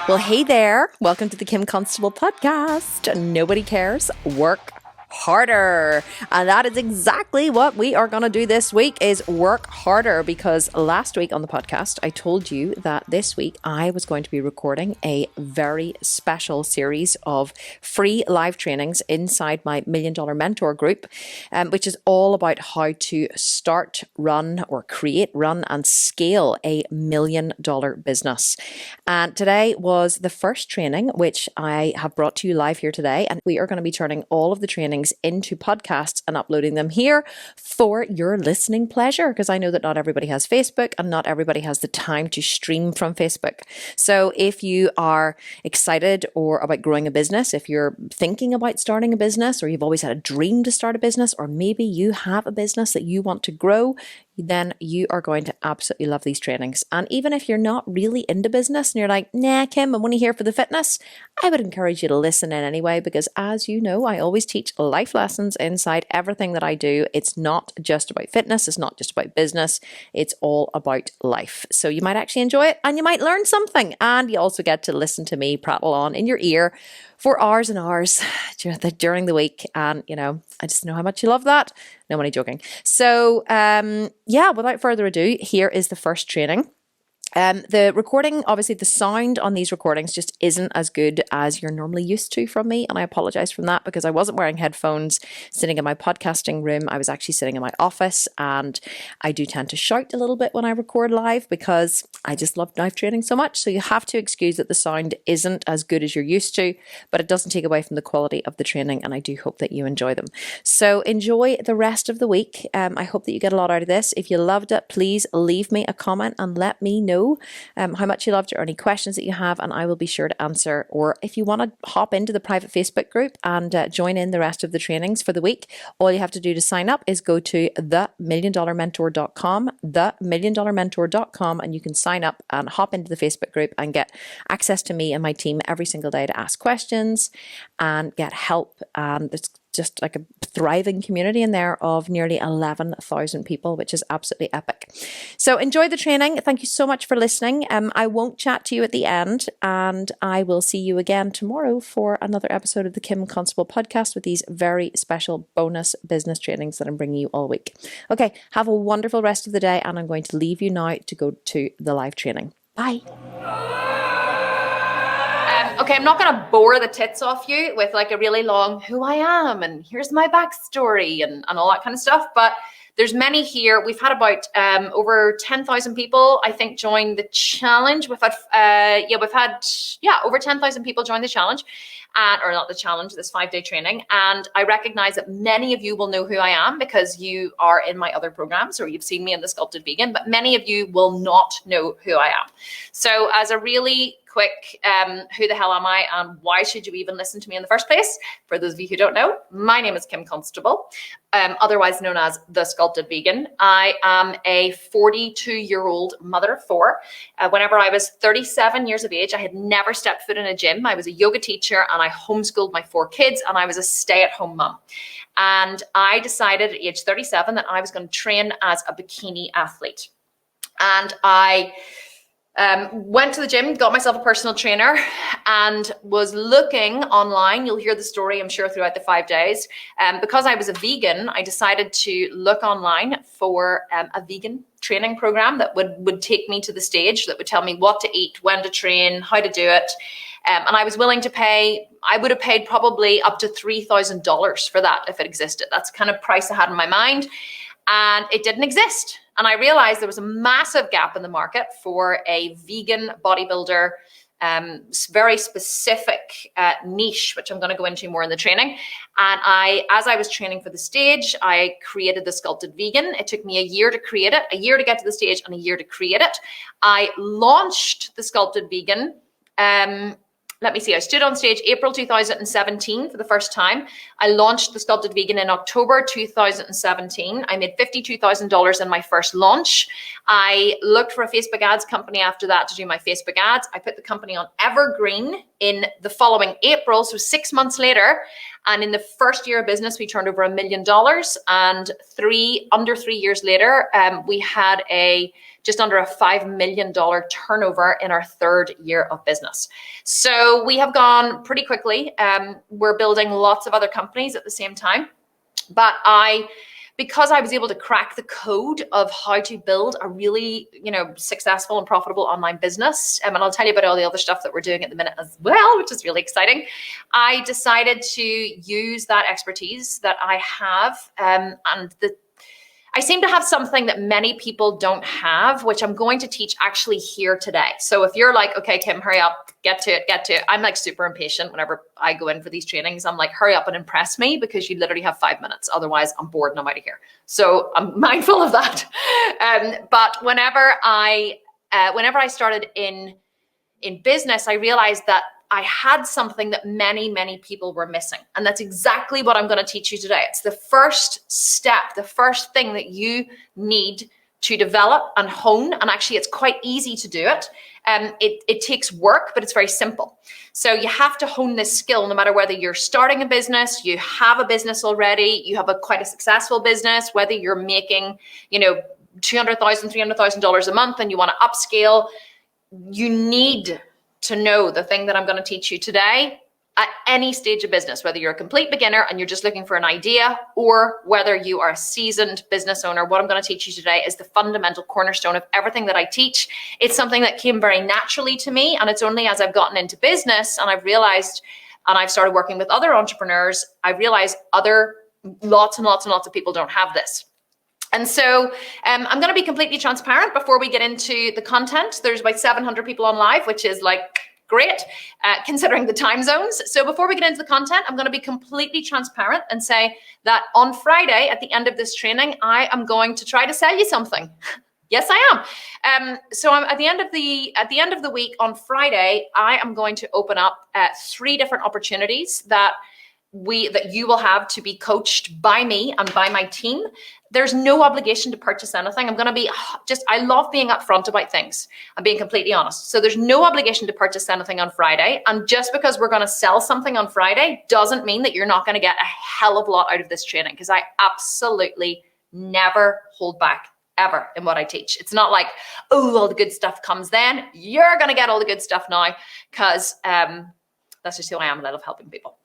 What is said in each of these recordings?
Well, hey there. Welcome to the Kim Constable podcast. Nobody cares. Work harder. And that is exactly what we are going to do this week is work harder, because last week on the podcast, I told you that this week I was going to be recording a very special series of free live trainings inside my $1 Million Mentor group, which is all about how to start, run or create, run and scale a $1 million business. And today was the first training, which I have brought to you live here today. And we are going to be turning all of the trainings into podcasts and uploading them here for your listening pleasure, because I know that not everybody has Facebook and not everybody has the time to stream from Facebook. So if you are excited or about growing a business, if you're thinking about starting a business, or you've always had a dream to start a business, or maybe you have a business that you want to grow, then you are going to absolutely love these trainings. And even if you're not really into business and you're like, nah, Kim, I'm only here for the fitness, I would encourage you to listen in anyway, because as you know, I always teach life lessons inside everything that I do. It's not just about fitness. It's not just about business. It's all about life. So you might actually enjoy it and you might learn something. And you also get to listen to me prattle on in your ear for hours and hours during the week. And, you know, I just know how much you love that. No, I'm only joking. So, without further ado, here is the first training. The recording, obviously the sound on these recordings just isn't as good as you're normally used to from me. And I apologize for that, because I wasn't wearing headphones sitting in my podcasting room. I was actually sitting in my office, and I do tend to shout a little bit when I record live because I just love live training so much. So you have to excuse that the sound isn't as good as you're used to, but it doesn't take away from the quality of the training. And I do hope that you enjoy them. So enjoy the rest of the week. I hope that you get a lot out of this. If you loved it, please leave me a comment and let me know how much you loved it, or any questions that you have, and I will be sure to answer. Or if you want to hop into the private Facebook group and join in the rest of the trainings for the week, all you have to do to sign up is go to themilliondollarmentor.com, themilliondollarmentor.com, and you can sign up and hop into the Facebook group and get access to me and my team every single day to ask questions and get help. And it's just like a thriving community in there of nearly 11,000 people, which is absolutely epic. So enjoy the training. Thank you so much for listening. I won't chat to you at the end, and I will see you again tomorrow for another episode of the Kim Constable podcast with these very special bonus business trainings that I'm bringing you all week. Okay, have a wonderful rest of the day, and I'm going to leave you now to go to the live training. Bye. Okay, I'm not going to bore the tits off you with like a really long who I am and here's my backstory and all that kind of stuff. But there's many here. We've had about over 10,000 people, I think, join the challenge. We've had over 10,000 people join the challenge, or not the challenge, this 5-day training. And I recognize that many of you will know who I am because you are in my other programs or you've seen me in The Sculpted Vegan, but many of you will not know who I am. So as a really quick, who the hell am I and why should you even listen to me in the first place? For those of you who don't know, my name is Kim Constable, otherwise known as The Sculpted Vegan. I am a 42-year-old mother of 4. Whenever I was 37 years of age, I had never stepped foot in a gym. I was a yoga teacher and I homeschooled my 4 kids, and I was a stay-at-home mom. And I decided at age 37 that I was going to train as a bikini athlete. And I went to the gym, got myself a personal trainer, and was looking online. You'll hear the story, I'm sure, throughout the 5 days. Because I was a vegan, I decided to look online for a vegan training program that would take me to the stage, that would tell me what to eat, when to train, how to do it. And I was willing to pay, I would have paid probably up to $3,000 for that if it existed. That's the kind of price I had in my mind. And it didn't exist. And I realized there was a massive gap in the market for a vegan bodybuilder, very specific niche, which I'm going to go into more in the training. And as I was training for the stage, I created The Sculpted Vegan. It took me a year to create it, a year to get to the stage, and a year to create it. I launched The Sculpted Vegan. Let me see, I stood on stage April 2017 for the first time. I launched The Sculpted Vegan in October 2017. I made $52,000 in my first launch. I looked for a Facebook ads company after that to do my Facebook ads. I put the company on Evergreen in the following April, so 6 months later. And in the first year of business, we turned over $1 million. And under 3 years later, we had just under a $5 million turnover in our third year of business. So we have gone pretty quickly. We're building lots of other companies at the same time. But because I was able to crack the code of how to build a really, successful and profitable online business, and I'll tell you about all the other stuff that we're doing at the minute as well, which is really exciting, I decided to use that expertise that I have, I seem to have something that many people don't have, which I'm going to teach actually here today. So if you're like, okay, Kim, hurry up, get to it. I'm like super impatient whenever I go in for these trainings. I'm like, hurry up and impress me, because you literally have 5 minutes. Otherwise, I'm bored and I'm out of here. So I'm mindful of that. But whenever I started in business, I realized that I had something that many, many people were missing. And that's exactly what I'm going to teach you today. It's the first step, the first thing that you need to develop and hone. And actually, it's quite easy to do it. It takes work, but it's very simple. So you have to hone this skill no matter whether you're starting a business, you have a business already, you have quite a successful business, whether you're making, $200,000, $300,000 a month and you want to upscale. You need to know the thing that I'm going to teach you today at any stage of business, whether you're a complete beginner and you're just looking for an idea, or whether you are a seasoned business owner. What I'm going to teach you today is the fundamental cornerstone of everything that I teach. It's something that came very naturally to me, and it's only as I've gotten into business and I've realized, and I've started working with other entrepreneurs, I realized lots and lots of people don't have this. And so I'm going to be completely transparent before we get into the content. There's about 700 people on live, which is like great, considering the time zones. So before we get into the content, I'm going to be completely transparent and say that on Friday, at the end of this training, I am going to try to sell you something. Yes, I am. So I'm at the end of the week on Friday, I am going to open up 3 different opportunities that you will have to be coached by me and by my team. There's no obligation to purchase anything. I'm going to I love being upfront about things. I'm being completely honest. So there's no obligation to purchase anything on Friday. And just because we're going to sell something on Friday doesn't mean that you're not going to get a hell of a lot out of this training, because I absolutely never hold back ever in what I teach. It's not like, oh, all the good stuff comes then. You're going to get all the good stuff now, because that's just who I am. I love helping people.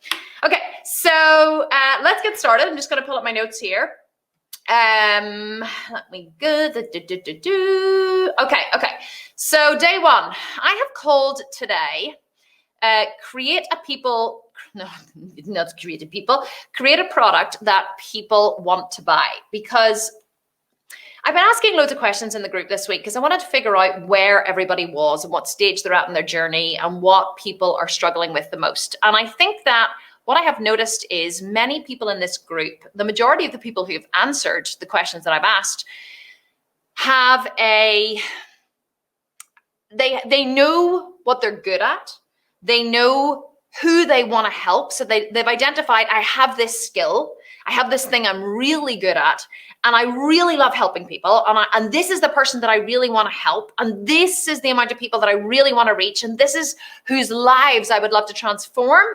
Okay, so let's get started. I'm just going to pull up my notes here. Let me go. Okay. So day 1, I have called today, create a product that people want to buy. Because I've been asking loads of questions in the group this week, because I wanted to figure out where everybody was and what stage they're at in their journey and what people are struggling with the most. And I think that what I have noticed is many people in this group, the majority of the people who have answered the questions that I've asked, have they know what they're good at. They know who they want to help. So they've identified, I have this skill. I have this thing I'm really good at, and I really love helping people. And this is the person that I really want to help. And this is the amount of people that I really want to reach. And this is whose lives I would love to transform.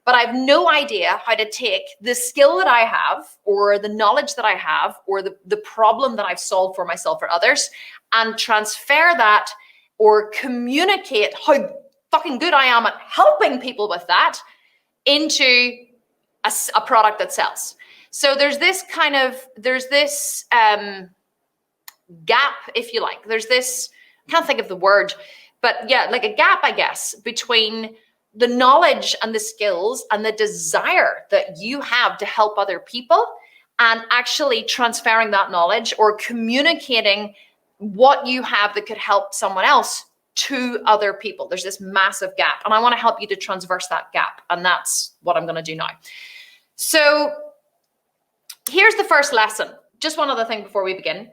But I have no idea how to take the skill that I have, or the knowledge that I have, or the problem that I've solved for myself or others, and transfer that or communicate how fucking good I am at helping people with that into a product that sells. So there's this gap, if you like. There's this, I can't think of the word, but yeah, like a gap, I guess, between the knowledge and the skills and the desire that you have to help other people, and actually transferring that knowledge or communicating what you have that could help someone else to other people. There's this massive gap, and I want to help you to transverse that gap. And that's what I'm going to do now. So here's the first lesson. Just one other thing before we begin.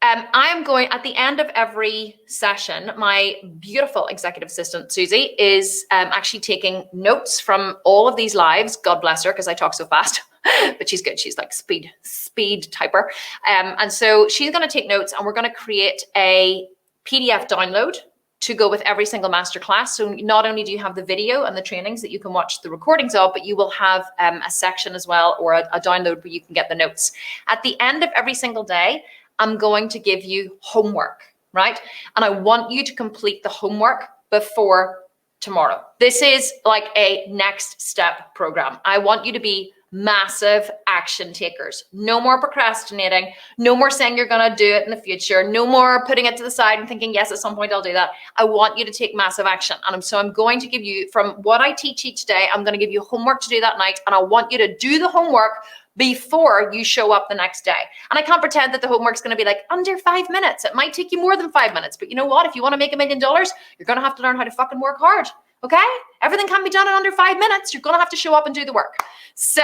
I'm going, at the end of every session, my beautiful executive assistant, Susie, is actually taking notes from all of these lives. God bless her, because I talk so fast, but she's good. She's like speed typer. And so she's going to take notes, and we're going to create a PDF download to go with every single masterclass. So not only do you have the video and the trainings that you can watch the recordings of, but you will have a section as well, or a download where you can get the notes. At the end of every single day, I'm going to give you homework, right? And I want you to complete the homework before tomorrow. This is like a next step program. I want you to be massive action takers. No more procrastinating. No more saying you're going to do it in the future. No more putting it to the side and thinking, yes, at some point I'll do that. I want you to take massive action. And so I'm going to give you, from what I teach each day, I'm going to give you homework to do that night. And I want you to do the homework before you show up the next day. And I can't pretend that the homework's going to be like under 5 minutes. It might take you more than 5 minutes. But you know what? If you want to make $1 million, you're going to have to learn how to fucking work hard. Okay? Everything can be done in under 5 minutes. You're going to have to show up and do the work. So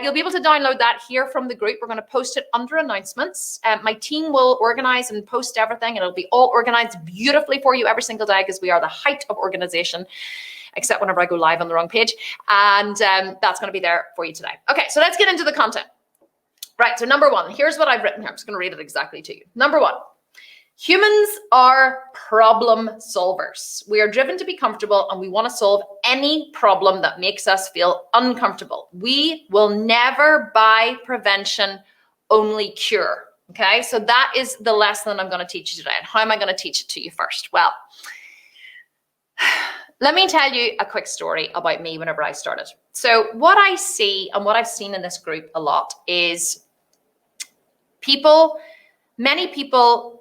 you'll be able to download that here from the group. We're going to post it under announcements. My team will organize and post everything. It'll be all organized beautifully for you every single day, because we are the height of organization, except whenever I go live on the wrong page. And that's going to be there for you today. Okay, so let's get into the content. Right, so number one, here's what I've written here. I'm just going to read it exactly to you. Number one. Humans are problem solvers. We are driven to be comfortable, and we want to solve any problem that makes us feel uncomfortable. We will never buy prevention, only cure. Okay, so that is the lesson I'm going to teach you today. And how am I going to teach it to you first? Well, let me tell you a quick story about me whenever I started. So what I see and what I've seen in this group a lot is many people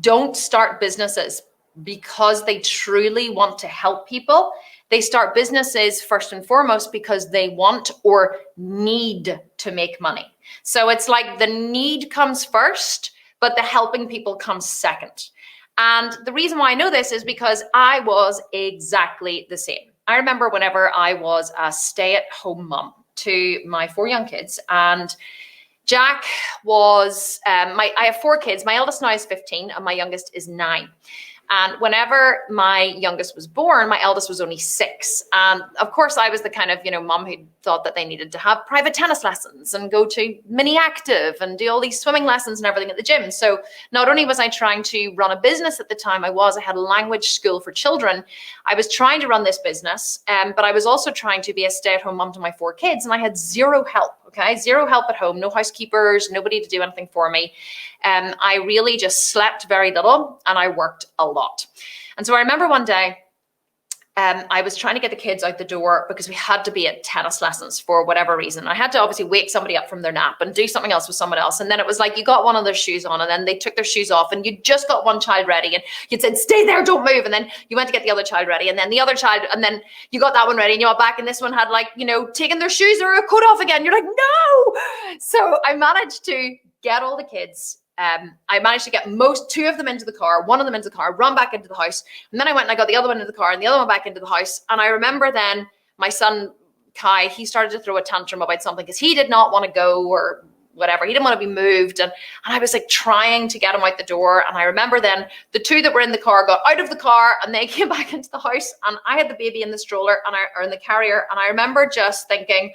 don't start businesses because they truly want to help people. They start businesses first and foremost because they want or need to make money. So it's like the need comes first, but the helping people comes second. And the reason why I know this is because I was exactly the same. I remember whenever I was a stay-at-home mom to my 4 young kids, and Jack was, I have 4 kids. My eldest now is 15 and my youngest is 9. And whenever my youngest was born, my eldest was only 6. And of course, I was the kind of, mom who thought that they needed to have private tennis lessons and go to mini active and do all these swimming lessons and everything at the gym. So not only was I trying to run a business at the time, I had a language school for children. I was trying to run this business, but I was also trying to be a stay-at-home mom to my 4 kids, and I had zero help. Okay, zero help at home, no housekeepers, nobody to do anything for me. I really just slept very little, and I worked a lot. And so I remember one day, I was trying to get the kids out the door because we had to be at tennis lessons for whatever reason. I had to obviously wake somebody up from their nap and do something else with someone else. And then it was like, you got one of their shoes on, and then they took their shoes off, and you just got one child ready, and you'd said, stay there, don't move. And then you went to get the other child ready, and then the other child, and then you got that one ready, and you went back, and this one had taken their shoes or a coat off again. You're like, no. So I managed to get all the kids. I managed to get 2 of them into the car, 1 of them into the car, run back into the house. And then I went and I got the other one into the car and the other one back into the house. And I remember then my son, Kai, he started to throw a tantrum about something because he did not want to go or whatever. He didn't want to be moved. And I was like trying to get him out the door. And I remember then the 2 that were in the car got out of the car and they came back into the house. And I had the baby in the stroller or in the carrier. And I remember just thinking,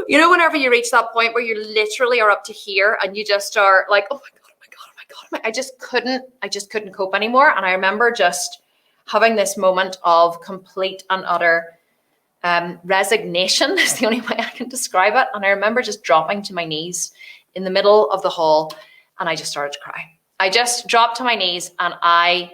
whenever you reach that point where you literally are up to here and you just are like, oh my God, oh my God, oh my God. I just couldn't cope anymore. And I remember just having this moment of complete and utter resignation is the only way I can describe it. And I remember just dropping to my knees in the middle of the hall and I just started to cry. I just dropped to my knees and I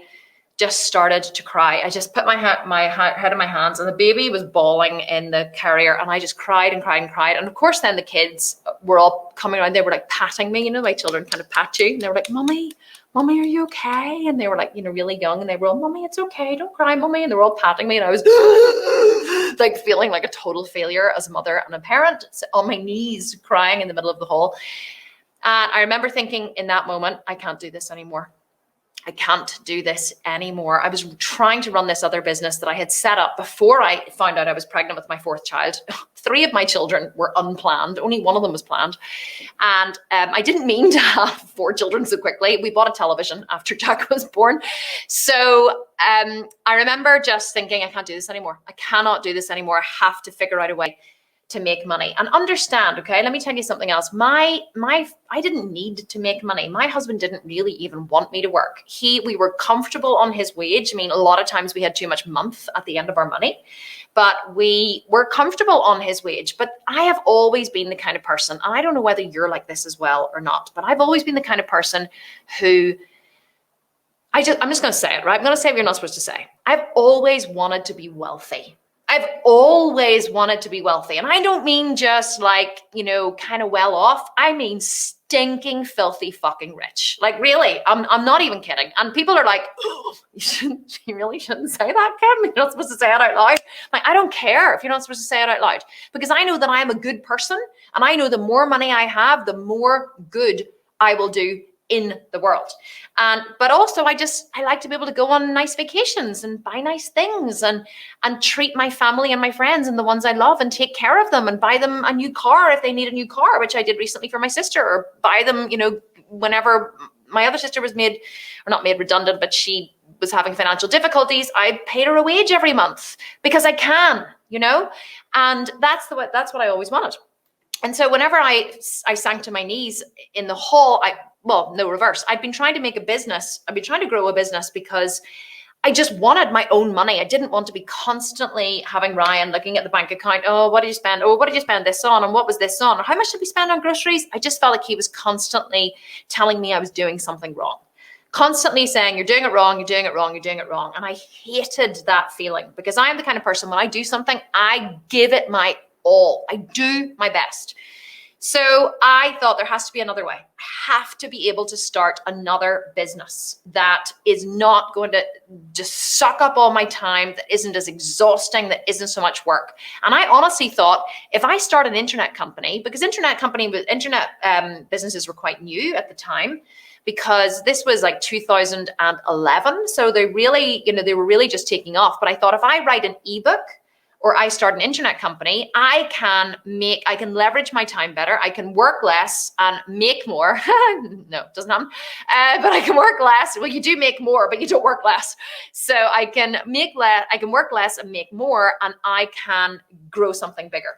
just started to cry. I just put my head in my hands and the baby was bawling in the carrier and I just cried and cried and cried. And of course then the kids were all coming around. They were like patting me, my children kind of pat you. And they were like, Mommy, are you okay? And they were like, really young. And they were all, Mommy, it's okay. Don't cry, Mommy. And they were all patting me. And I was like feeling like a total failure as a mother and a parent, on my knees crying in the middle of the hall. And I remember thinking in that moment, I can't do this anymore. I can't do this anymore. I was trying to run this other business that I had set up before I found out I was pregnant with my 4th child. 3 of my children were unplanned. Only 1 of them was planned. And I didn't mean to have 4 children so quickly. We bought a television after Jack was born. So I remember just thinking, I can't do this anymore. I cannot do this anymore. I have to figure out a way to make money. And understand, okay, let me tell you something else. I didn't need to make money. My husband didn't really even want me to work. We were comfortable on his wage. I mean, a lot of times we had too much month at the end of our money, but we were comfortable on his wage. But I have always been the kind of person, and I don't know whether you're like this as well or not, but I've always been the kind of person who I'm just going to say it, right? I'm going to say what you're not supposed to say. I've always wanted to be wealthy. I've always wanted to be wealthy. And I don't mean just like, kind of well off. I mean stinking, filthy, fucking rich. Like really, I'm not even kidding. And people are like, oh, you really shouldn't say that, Kim. You're not supposed to say it out loud. Like, I don't care if you're not supposed to say it out loud, because I know that I am a good person. And I know the more money I have, the more good I will do in the world. But also I like to be able to go on nice vacations and buy nice things and treat my family and my friends and the ones I love and take care of them and buy them a new car if they need a new car, which I did recently for my sister, or buy them, whenever my other sister was not made redundant, but she was having financial difficulties, I paid her a wage every month because I can, and that's what I always wanted. And so whenever I sank to my knees in the hall, reverse. I'd been trying to make a business. I'd been trying to grow a business because I just wanted my own money. I didn't want to be constantly having Ryan looking at the bank account. Oh, what did you spend? Oh, what did you spend this on? And what was this on? Or how much did we spend on groceries? I just felt like he was constantly telling me I was doing something wrong. Constantly saying, you're doing it wrong, you're doing it wrong, you're doing it wrong. And I hated that feeling, because I am the kind of person, when I do something, I give it my all. I do my best. So I thought there has to be another way. I have to be able to start another business that is not going to just suck up all my time, that isn't as exhausting, that isn't so much work. And I honestly thought, if I start an internet company, because internet businesses were quite new at the time, because this was like 2011. So they really, they were really just taking off. But I thought, if I write an ebook, or I start an internet company, I can leverage my time better. I can work less and make more. No, it doesn't happen. But I can work less. Well, you do make more, but you don't work less. So I can work less and make more, and I can grow something bigger.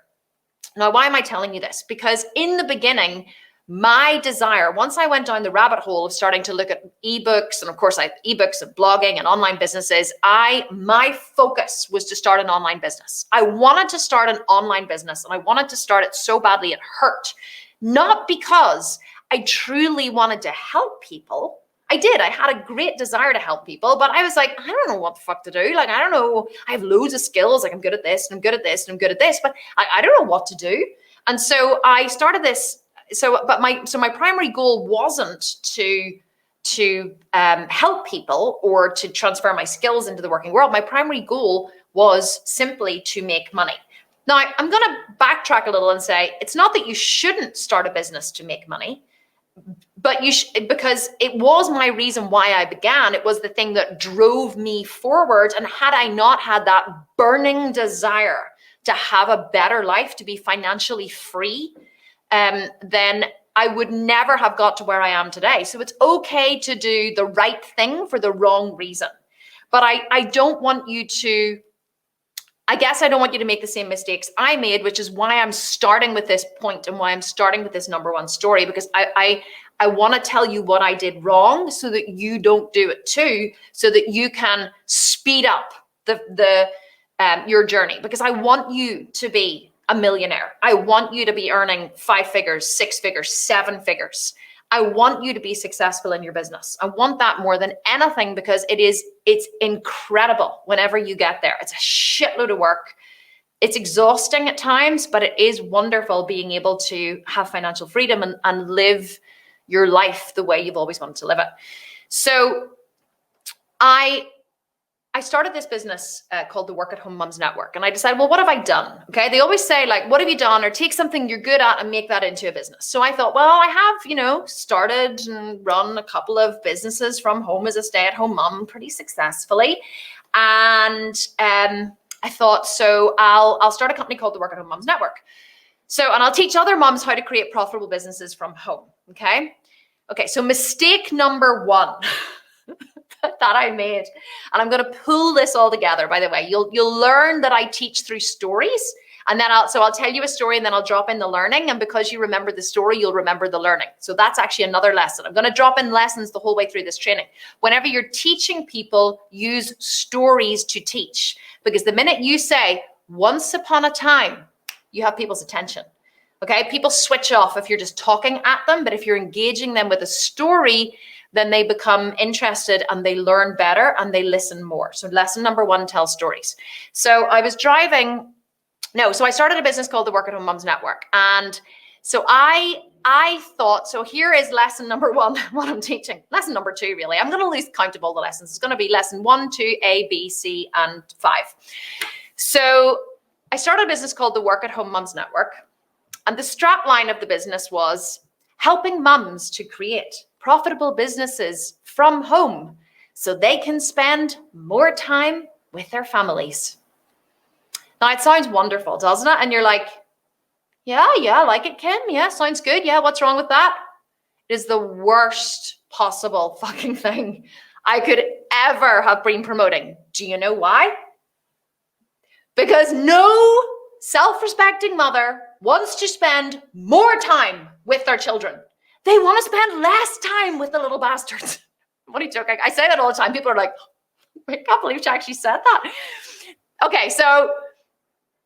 Now, why am I telling you this? Because in the beginning, my desire, once I went down the rabbit hole of starting to look at ebooks, and of course I have ebooks and blogging and online businesses, my focus was to start an online business. I wanted to start an online business, and I wanted to start it so badly it hurt. Not because I truly wanted to help people. I did. I had a great desire to help people, but I was like, I don't know what the fuck to do. Like, I don't know. I have loads of skills. Like, I'm good at this, and I'm good at this, and I'm good at this, but I don't know what to do. And so I started this. My primary goal wasn't to help people or to transfer my skills into the working world. My primary goal was simply to make money. Now, I'm going to backtrack a little and say, it's not that you shouldn't start a business to make money, but because it was my reason why I began. It was the thing that drove me forward. And had I not had that burning desire to have a better life, to be financially free, then I would never have got to where I am today. So it's okay to do the right thing for the wrong reason. But I don't want you to make the same mistakes I made, which is why I'm starting with this point and why I'm starting with this number one story, because I want to tell you what I did wrong so that you don't do it too, so that you can speed up your journey, because I want you to be a millionaire. I want you to be earning 5 figures, 6 figures, 7 figures. I want you to be successful in your business. I want that more than anything, because it's incredible whenever you get there. It's a shitload of work. It's exhausting at times, but it is wonderful being able to have financial freedom and live your life the way you've always wanted to live it. So I started this business called the Work at Home Mums Network. And I decided, well, what have I done? Okay. They always say, like, what have you done? Or take something you're good at and make that into a business. So I thought, well, I have, started and run a couple of businesses from home as a stay-at-home mom pretty successfully. And I thought, so I'll start a company called the Work at Home Mums Network. And I'll teach other moms how to create profitable businesses from home. Okay. So mistake number one that I made, and I'm going to pull this all together. By the way, you'll learn that I teach through stories, And then I'll tell you a story and then I'll drop in the learning. And because you remember the story, you'll remember the learning. So that's actually another lesson. I'm going to drop in lessons the whole way through this training. Whenever you're teaching people, use stories to teach. Because the minute you say, once upon a time, you have people's attention. Okay, people switch off if you're just talking at them, but if you're engaging them with a story, then they become interested and they learn better and they listen more. So lesson number 1, tell stories. So I started a business called the Work at Home Mums Network. And so I thought, so here is lesson number 1, what I'm teaching. Lesson number 2, really. I'm going to lose count of all the lessons. It's going to be lesson 1, 2, A, B, C, and 5. So I started a business called the Work at Home Mums Network. And the strap line of the business was helping mums to create profitable businesses from home so they can spend more time with their families. Now, it sounds wonderful, doesn't it? And you're like, yeah, I like it, Kim. Yeah, sounds good. Yeah, what's wrong with that? It is the worst possible fucking thing I could ever have been promoting. Do you know why? Because no self-respecting mother wants to spend more time with their children. They want to spend less time with the little bastards. What are you joking? I say that all the time. People are like, I can't believe she actually said that. Okay, so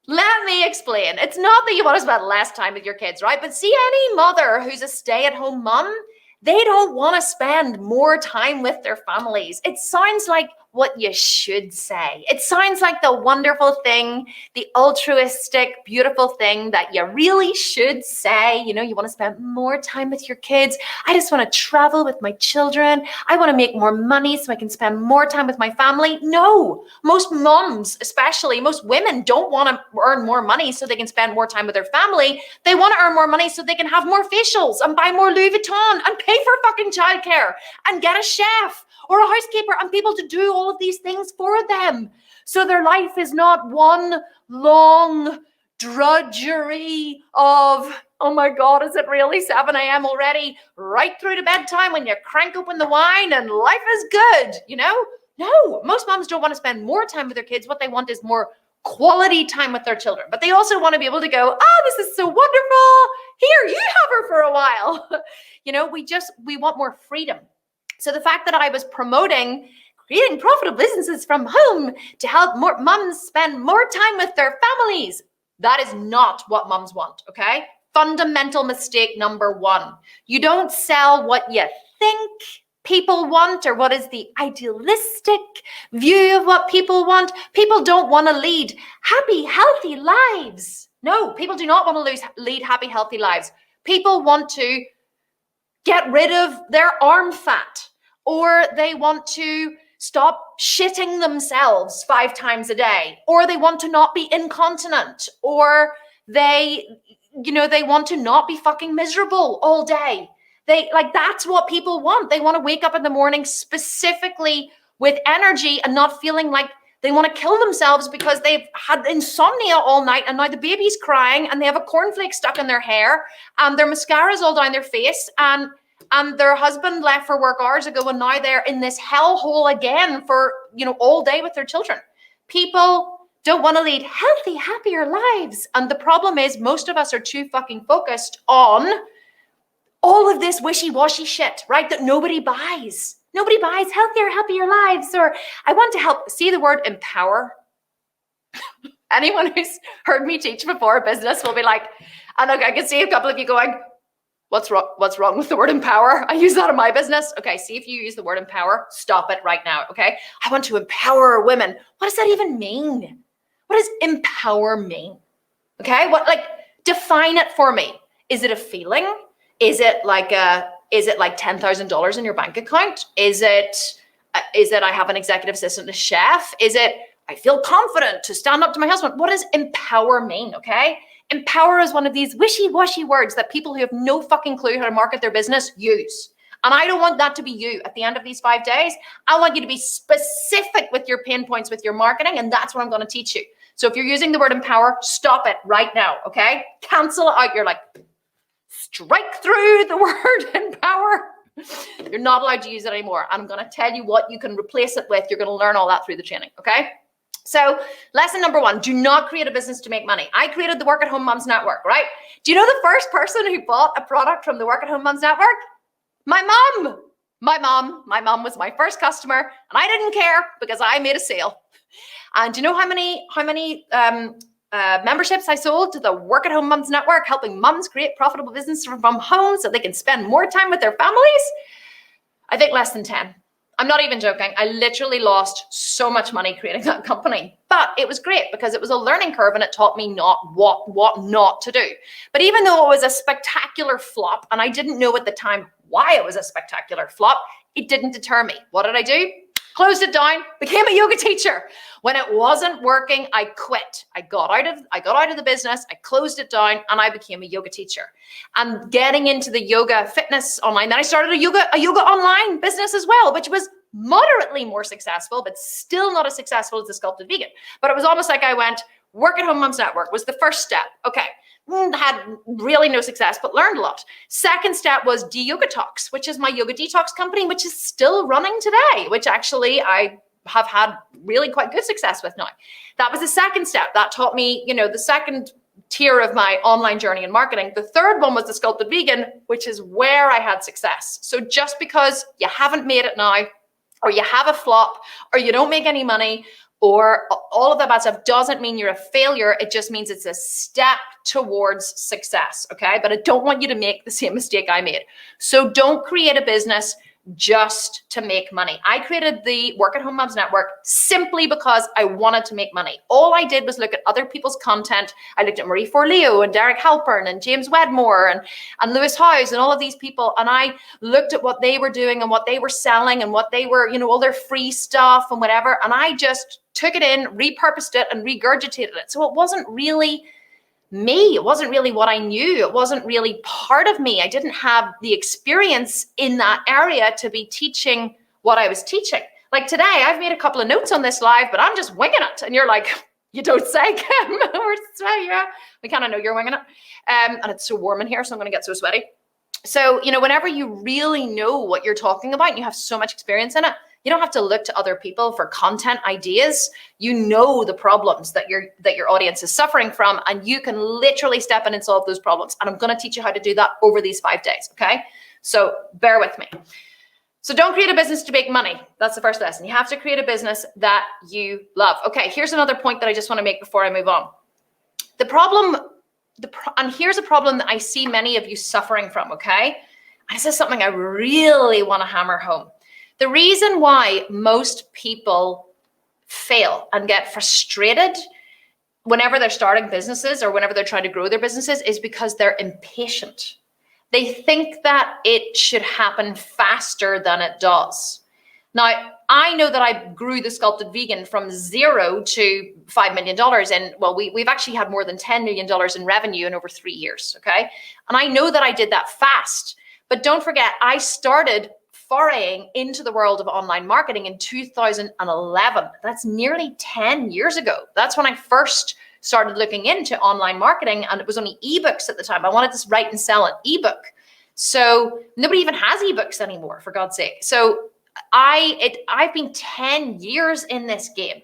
let me explain. It's not that you want to spend less time with your kids, right? But see, any mother who's a stay-at-home mom, they don't want to spend more time with their families. It sounds like what you should say. It sounds like the wonderful thing, the altruistic, beautiful thing that you really should say. You know, you want to spend more time with your kids. I just want to travel with my children. I want to make more money so I can spend more time with my family. No, most moms, especially most women, don't want to earn more money so they can spend more time with their family. They want to earn more money so they can have more facials and buy more Louis Vuitton and pay for fucking childcare and get a chef or a housekeeper and people to do all of these things for them. So their life is not one long drudgery of, oh my God, is it really 7 a.m. already? Right through to bedtime when you crank open the wine and life is good, you know? No, most moms don't want to spend more time with their kids. What they want is more quality time with their children. But they also want to be able to go, oh, this is so wonderful. Here, you have her for a while. You know, we want more freedom. So the fact that I was promoting creating profitable businesses from home to help more moms spend more time with their families, that is not what moms want, okay? Fundamental mistake number 1. You don't sell what you think people want or what is the idealistic view of what people want. People don't want to lead happy, healthy lives. No, people do not want to lead happy, healthy lives. People want to get rid of their arm fat, or they want to stop shitting themselves 5 times a day, or they want to not be incontinent, or they want to not be fucking miserable all day. That's what people want. They want to wake up in the morning specifically with energy and not feeling like they want to kill themselves because they've had insomnia all night and now the baby's crying and they have a cornflake stuck in their hair and their mascara's all down their face and their husband left for work hours ago and now they're in this hellhole again for, all day with their children. People don't want to lead healthy, happier lives. And the problem is most of us are too fucking focused on all of this wishy-washy shit, right? That nobody buys. Nobody buys healthier, happier lives. Or I want to help. See the word empower? Anyone who's heard me teach before business will be like, and I can see a couple of you going, what's wrong with the word empower? I use that in my business. Okay, see if you use the word empower, stop it right now, okay? I want to empower women. What does that even mean? What does empower mean? Okay, define it for me. Is it a feeling? Is it like $10,000 in your bank account? Is it I have an executive assistant, a chef? Is it I feel confident to stand up to my husband? What does empower mean, okay? Empower is one of these wishy-washy words that people who have no fucking clue how to market their business use. And I don't want that to be you at the end of these 5 days. I want you to be specific with your pain points with your marketing, and that's what I'm going to teach you. So if you're using the word empower, stop it right now, okay? Cancel it out. You're like, strike through the word empower. You're not allowed to use it anymore. I'm going to tell you what you can replace it with. You're going to learn all that through the training, okay? So lesson number 1, do not create a business to make money. I created the Work at Home Moms Network, right? Do you know the first person who bought a product from the Work at Home Moms Network? My mom. My mom was my first customer, and I didn't care because I made a sale. And do you know how many memberships I sold to the Work at Home Moms Network, helping moms create profitable business from home so they can spend more time with their families? I think less than 10. I'm not even joking. I literally lost so much money creating that company, but it was great because it was a learning curve and it taught me what not to do. But even though it was a spectacular flop, and I didn't know at the time why it was a spectacular flop, it didn't deter me. What did I do? Closed it down, became a yoga teacher. When it wasn't working, I quit. I got out of the business, I closed it down, and I became a yoga teacher. And getting into the yoga fitness online, then I started a yoga online business as well, which was moderately more successful, but still not as successful as the Sculpted Vegan. But it was almost like I went, Work at Home Moms Network was the first step. Okay. Had really no success, but learned a lot. Second step was De-Yoga Talks, which is my yoga detox company, which is still running today, which actually I have had really quite good success with now. That was the second step. That taught me, the second tier of my online journey in marketing. The third one was the Sculpted Vegan, which is where I had success. So just because you haven't made it now, or you have a flop, or you don't make any money, or all of that bad stuff doesn't mean you're a failure. It just means it's a step towards success, okay? But I don't want you to make the same mistake I made. So don't create a business just to make money. I created the Work at Home Moms Network simply because I wanted to make money. All I did was look at other people's content. I looked at Marie Forleo and Derek Halpern and James Wedmore and Lewis Howes and all of these people. And I looked at what they were doing and what they were selling and what they were, all their free stuff and whatever. And I just took it in, repurposed it, and regurgitated it. So it wasn't really me. It wasn't really what I knew. It wasn't really part of me. I didn't have the experience in that area to be teaching what I was teaching. Like today, I've made a couple of notes on this live, but I'm just winging it. And you're like, you don't say, Kim. Yeah, we kind of know you're winging it. And it's so warm in here, so I'm going to get so sweaty. So, whenever you really know what you're talking about and you have so much experience in it, you don't have to look to other people for content ideas. You know the problems that your audience is suffering from, and you can literally step in and solve those problems. And I'm going to teach you how to do that over these 5 days, okay? So bear with me. So don't create a business to make money. That's the first lesson. You have to create a business that you love. Okay, here's another point that I just want to make before I move on. And here's a problem that I see many of you suffering from, okay? And this is something I really want to hammer home. The reason why most people fail and get frustrated whenever they're starting businesses or whenever they're trying to grow their businesses is because they're impatient. They think that it should happen faster than it does. Now, I know that I grew the Sculpted Vegan from 0 to $5 million. And well, we've actually had more than $10 million in revenue in over 3 years, okay? And I know that I did that fast. But don't forget, I started foraying into the world of online marketing in 2011. That's nearly 10 years ago. That's when I first started looking into online marketing, and it was only ebooks at the time. I wanted to write and sell an ebook. So nobody even has ebooks anymore, for God's sake. So I've been 10 years in this game.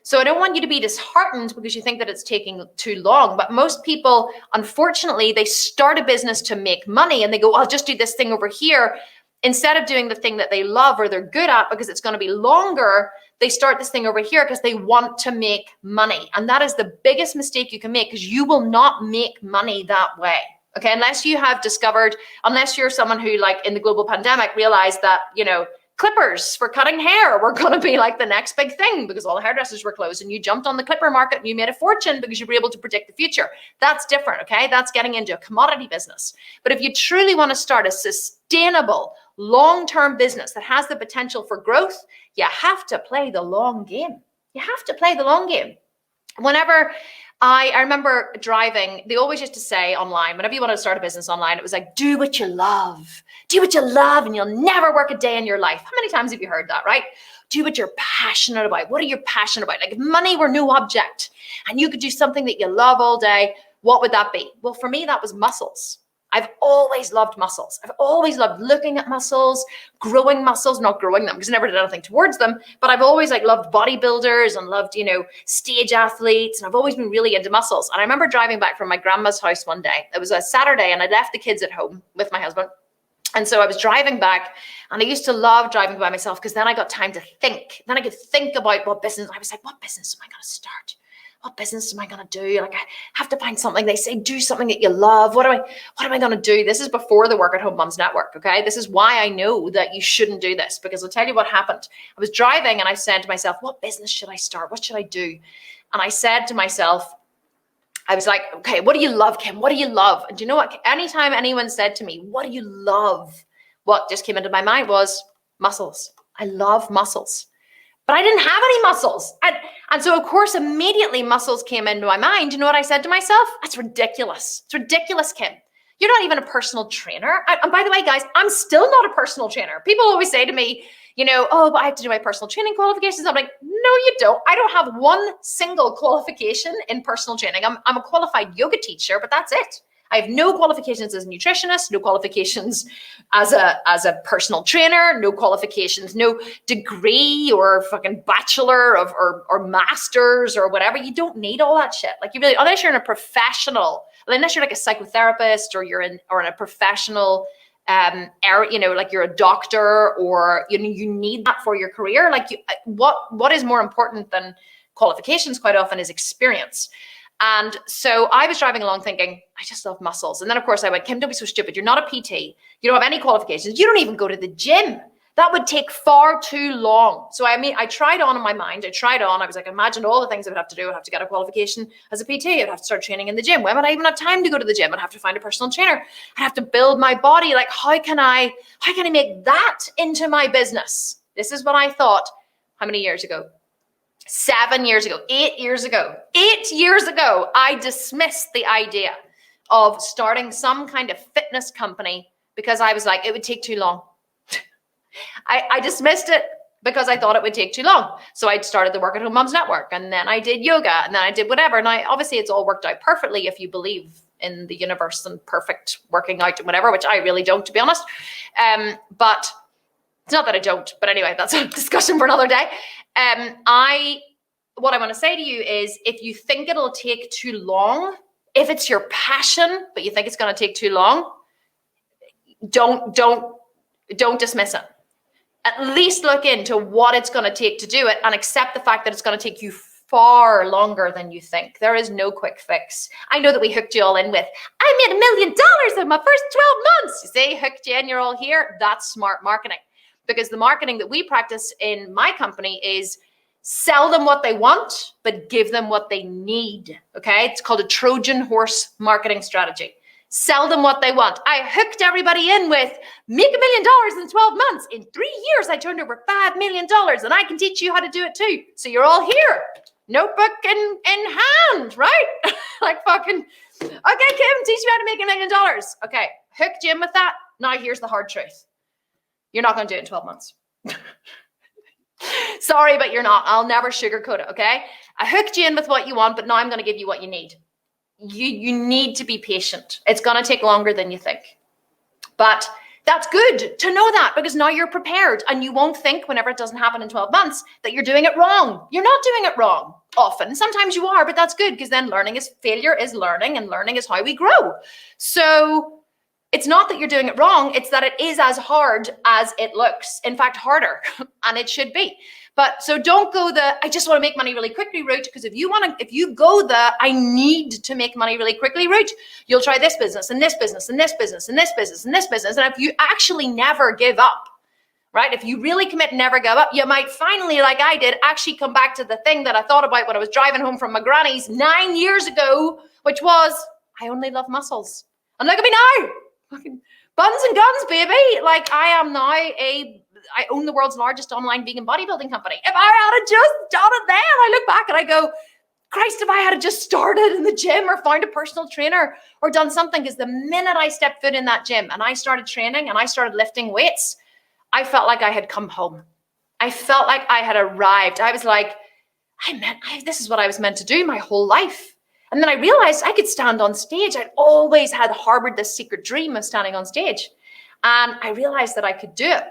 So I don't want you to be disheartened because you think that it's taking too long. But most people, unfortunately, they start a business to make money and they go, I'll just do this thing over here. Instead of doing the thing that they love or they're good at because it's going to be longer, they start this thing over here because they want to make money. And that is the biggest mistake you can make because you will not make money that way. Okay, unless you have discovered, unless you're someone who, like in the global pandemic, realized that, clippers for cutting hair were going to be like the next big thing because all the hairdressers were closed and you jumped on the clipper market and you made a fortune because you were able to predict the future. That's different, okay? That's getting into a commodity business. But if you truly want to start a sustainable, long-term business that has the potential for growth, you have to play the long game. You have to play the long game. Whenever I remember driving, they always used to say online, whenever you want to start a business online, it was like, do what you love. Do what you love and you'll never work a day in your life. How many times have you heard that, right? Do what you're passionate about. What are you passionate about? Like if money were no object and you could do something that you love all day, what would that be? Well, for me, that was muscles. I've always loved muscles. I've always loved looking at muscles, growing muscles, not growing them because I never did anything towards them. But I've always like loved bodybuilders and loved, stage athletes. And I've always been really into muscles. And I remember driving back from my grandma's house one day. It was a Saturday and I left the kids at home with my husband. And so I was driving back, and I used to love driving by myself because then I got time to think. Then I could think about what business. I was like, what business am I going to start? What business am I going to do? Like, I have to find something. They say, do something that you love. What am I going to do? This is before the Work at Home Mums Network. Okay. This is why I know that you shouldn't do this, because I'll tell you what happened. I was driving and I said to myself, what business should I start? What should I do? And I said to myself, I was like, okay, what do you love, Kim? What do you love? And do you know what? Anytime anyone said to me, what do you love? What just came into my mind was muscles. I love muscles. But I didn't have any muscles. And so, of course, immediately muscles came into my mind. You know what I said to myself? That's ridiculous. It's ridiculous, Kim. You're not even a personal trainer. And by the way, guys, I'm still not a personal trainer. People always say to me, oh, but I have to do my personal training qualifications. I'm like, no, you don't. I don't have one single qualification in personal training. I'm a qualified yoga teacher, but that's it. I have no qualifications as a nutritionist, no qualifications as a personal trainer, no qualifications, no degree or fucking bachelor or masters or whatever. You don't need all that shit. Like, you really, unless you're in a professional, unless you're like a psychotherapist or you're in a professional area, like you're a doctor or you need that for your career. Like, what is more important than qualifications quite often is experience. And so I was driving along thinking, I just love muscles. And then, of course, I went, Kim, don't be so stupid. You're not a PT. You don't have any qualifications. You don't even go to the gym. That would take far too long. So I tried on in my mind. I was like, imagine all the things I would have to do. I'd have to get a qualification as a PT. I'd have to start training in the gym. When would I even have time to go to the gym? I'd have to find a personal trainer. I'd have to build my body. Like, how can I make that into my business? This is what I thought. How many years ago? 7 years ago, 8 years ago, I dismissed the idea of starting some kind of fitness company because I was like, it would take too long. I dismissed it because I thought it would take too long. So I started the Work at Home Mums Network, and then I did yoga, and then I did whatever. And obviously it's all worked out perfectly if you believe in the universe and perfect working out and whatever, which I really don't, to be honest. But it's not that I don't, but anyway, that's a discussion for another day. What I want to say to you is, if you think it'll take too long, if it's your passion, but you think it's going to take too long, don't dismiss it. At least look into what it's going to take to do it and accept the fact that it's going to take you far longer than you think. There is no quick fix. I know that we hooked you all in with, I made $1 million in my first 12 months. You see, hooked you in, you're all here. That's smart marketing. Because the marketing that we practice in my company is sell them what they want, but give them what they need. Okay. It's called a Trojan horse marketing strategy. Sell them what they want. I hooked everybody in with make $1 million in 12 months. In 3 years, I turned over $5 million, and I can teach you how to do it too. So you're all here, notebook in hand, right? Like fucking, okay, Kim, teach me how to make $1 million. Okay. Hooked you in with that. Now here's the hard truth. You're not going to do it in 12 months. Sorry, but you're not. I'll never sugarcoat it, okay? I hooked you in with what you want, but now I'm going to give you what you need. You need to be patient. It's going to take longer than you think. But that's good to know that, because now you're prepared and you won't think whenever it doesn't happen in 12 months that you're doing it wrong. You're not doing it wrong often. Sometimes you are, but that's good, because then failure is learning, and learning is how we grow. So it's not that you're doing it wrong. It's that it is as hard as it looks. In fact, harder, and it should be. But so don't go the, I just want to make money really quickly route, because if you go the, I need to make money really quickly route, you'll try this business and this business and this business and this business and this business. And if you actually never give up, right? If you really commit and never give up, you might finally, like I did, actually come back to the thing that I thought about when I was driving home from my granny's 9 years ago, which was, I only love muscles. And look at me now. Fucking buns and guns, baby. Like, I own the world's largest online vegan bodybuilding company. If I had just done it then, I look back and I go, Christ, if I had just started in the gym or found a personal trainer or done something, because the minute I stepped foot in that gym and I started training and I started lifting weights, I felt like I had come home. I felt like I had arrived. I was like, this is what I was meant to do my whole life. And then I realized I could stand on stage. I'd always had harbored this secret dream of standing on stage. And I realized that I could do it.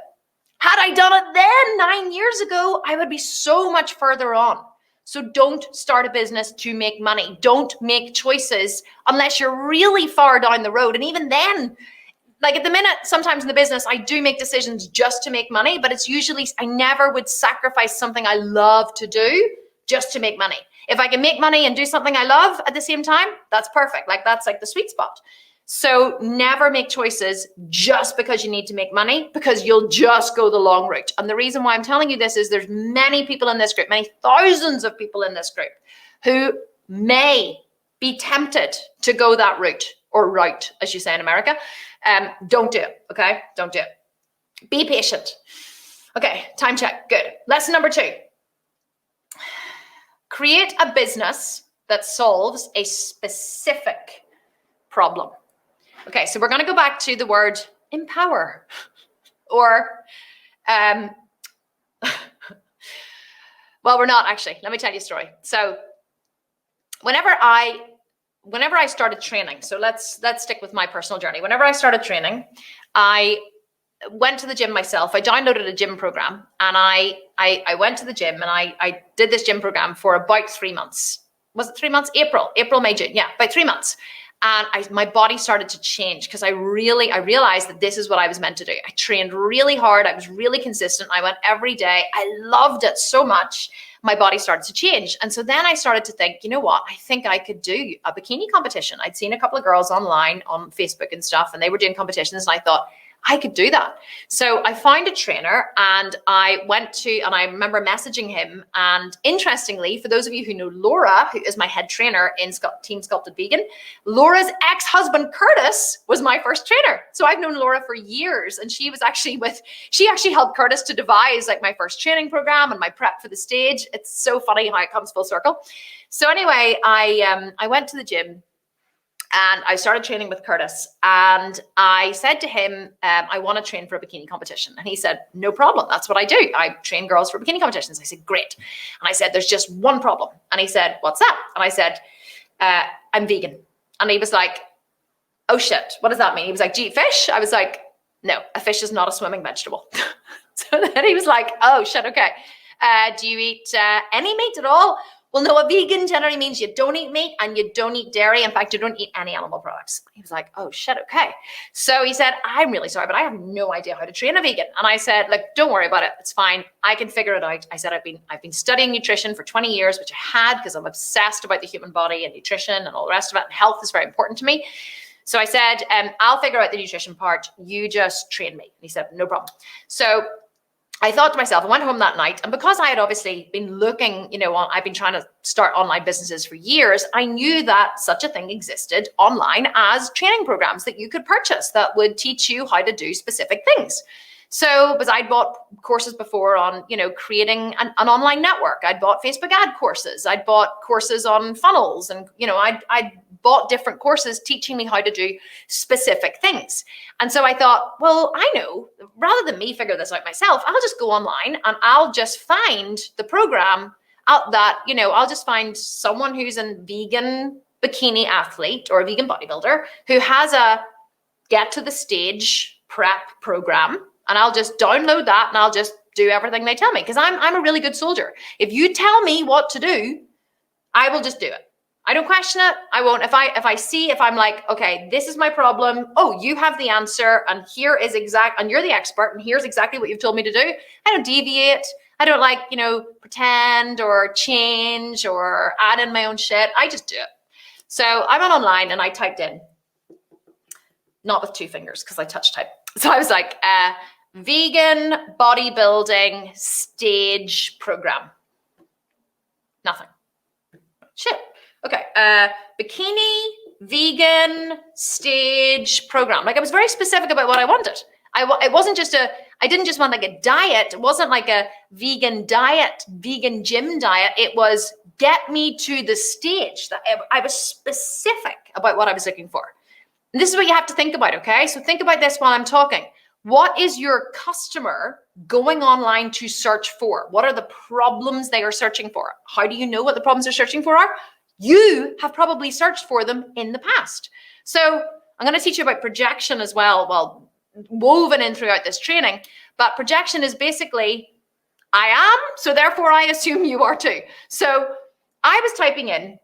Had I done it then 9 years ago, I would be so much further on. So don't start a business to make money. Don't make choices unless you're really far down the road. And even then, like at the minute, sometimes in the business, I do make decisions just to make money, but it's usually, I never would sacrifice something I love to do just to make money. If I can make money and do something I love at the same time, that's perfect. Like that's like the sweet spot. So never make choices just because you need to make money, because you'll just go the long route. And the reason why I'm telling you this is there's many people in this group, many thousands of people in this group who may be tempted to go that route, or route, as you say in America. Don't do it, okay? Don't do it. Be patient. Okay, time check, good. Lesson number 2. Create a business that solves a specific problem. Okay, so we're going to go back to the word empower, or, well, we're not actually. Let me tell you a story. So whenever I started training, so let's stick with my personal journey. Whenever I started training, I went to the gym myself. I downloaded a gym program, and I went to the gym, and I did this gym program for about 3 months. Was it 3 months? April, May, June. Yeah, about 3 months. And my body started to change because I realized that this is what I was meant to do. I trained really hard. I was really consistent. I went every day. I loved it so much. My body started to change. And so then I started to think, you know what? I think I could do a bikini competition. I'd seen a couple of girls online on Facebook and stuff, and they were doing competitions. And I thought, I could do that. So I found a trainer, and I remember messaging him. And interestingly, for those of you who know Laura, who is my head trainer in Team Sculpted Vegan, Laura's ex-husband, Curtis, was my first trainer. So I've known Laura for years, and she actually helped Curtis to devise like my first training program and my prep for the stage. It's so funny how it comes full circle. So anyway, I went to the gym, and I started training with Curtis, and I said to him, I want to train for a bikini competition. And he said, no problem. That's what I do. I train girls for bikini competitions. I said, great. And I said, there's just one problem. And he said, what's that? And I said, I'm vegan. And he was like, oh shit, what does that mean? He was like, do you eat fish? I was like, no, a fish is not a swimming vegetable. So then he was like, oh shit, okay. Do you eat any meat at all? Well, no, a vegan generally means you don't eat meat and you don't eat dairy. In fact, you don't eat any animal products. He was like, oh shit, okay. So he said, I'm really sorry, but I have no idea how to train a vegan. And I said, like, don't worry about it. It's fine. I can figure it out. I said, I've been studying nutrition for 20 years, which I had because I'm obsessed about the human body and nutrition and all the rest of it. And health is very important to me. So I said, I'll figure out the nutrition part. You just train me. And he said, no problem. So I thought to myself, I went home that night, and because I had obviously been looking, I've been trying to start online businesses for years, I knew that such a thing existed online as training programs that you could purchase that would teach you how to do specific things. So, because I'd bought courses before on, creating an online network. I'd bought Facebook ad courses. I'd bought courses on funnels, and, I'd bought different courses teaching me how to do specific things. And so I thought, well, I know, rather than me figure this out myself, I'll just go online and I'll just find the program out that, I'll just find someone who's a vegan bikini athlete or a vegan bodybuilder who has a get to the stage prep program. And I'll just download that and I'll just do everything they tell me, because I'm a really good soldier. If you tell me what to do, I will just do it. I don't question it. I won't. If I'm like, okay, this is my problem. Oh, you have the answer, and here is and you're the expert, and here's exactly what you've told me to do. I don't deviate. I don't pretend or change or add in my own shit. I just do it. So I went online and I typed in, not with 2 fingers because I touch type. So I was like, vegan bodybuilding stage program. Nothing. Shit. Okay. Bikini vegan stage program. Like, I was very specific about what I wanted. It wasn't just I didn't just want like a diet. It wasn't like a vegan diet, vegan gym diet. It was get me to the stage. That I was specific about what I was looking for. And this is what you have to think about, okay? So think about this while I'm talking. What is your customer going online to search for? What are the problems they are searching for? How do you know what the problems they're searching for are? You have probably searched for them in the past. So I'm going to teach you about projection as well, woven in throughout this training. But projection is basically, I am, so therefore I assume you are too. So I was typing in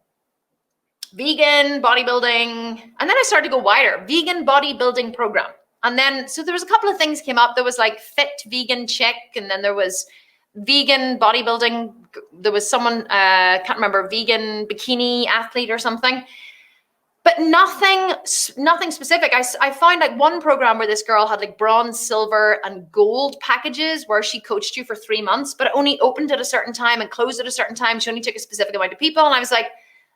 vegan bodybuilding, and then I started to go wider, vegan bodybuilding program. And then, so there was a couple of things came up. There was like fit vegan chick, and then there was vegan bodybuilding. There was someone, can't remember, vegan bikini athlete or something, but nothing specific. I found like one program where this girl had like bronze, silver, and gold packages where she coached you for 3 months, but it only opened at a certain time and closed at a certain time. She only took a specific amount of people. And I was like,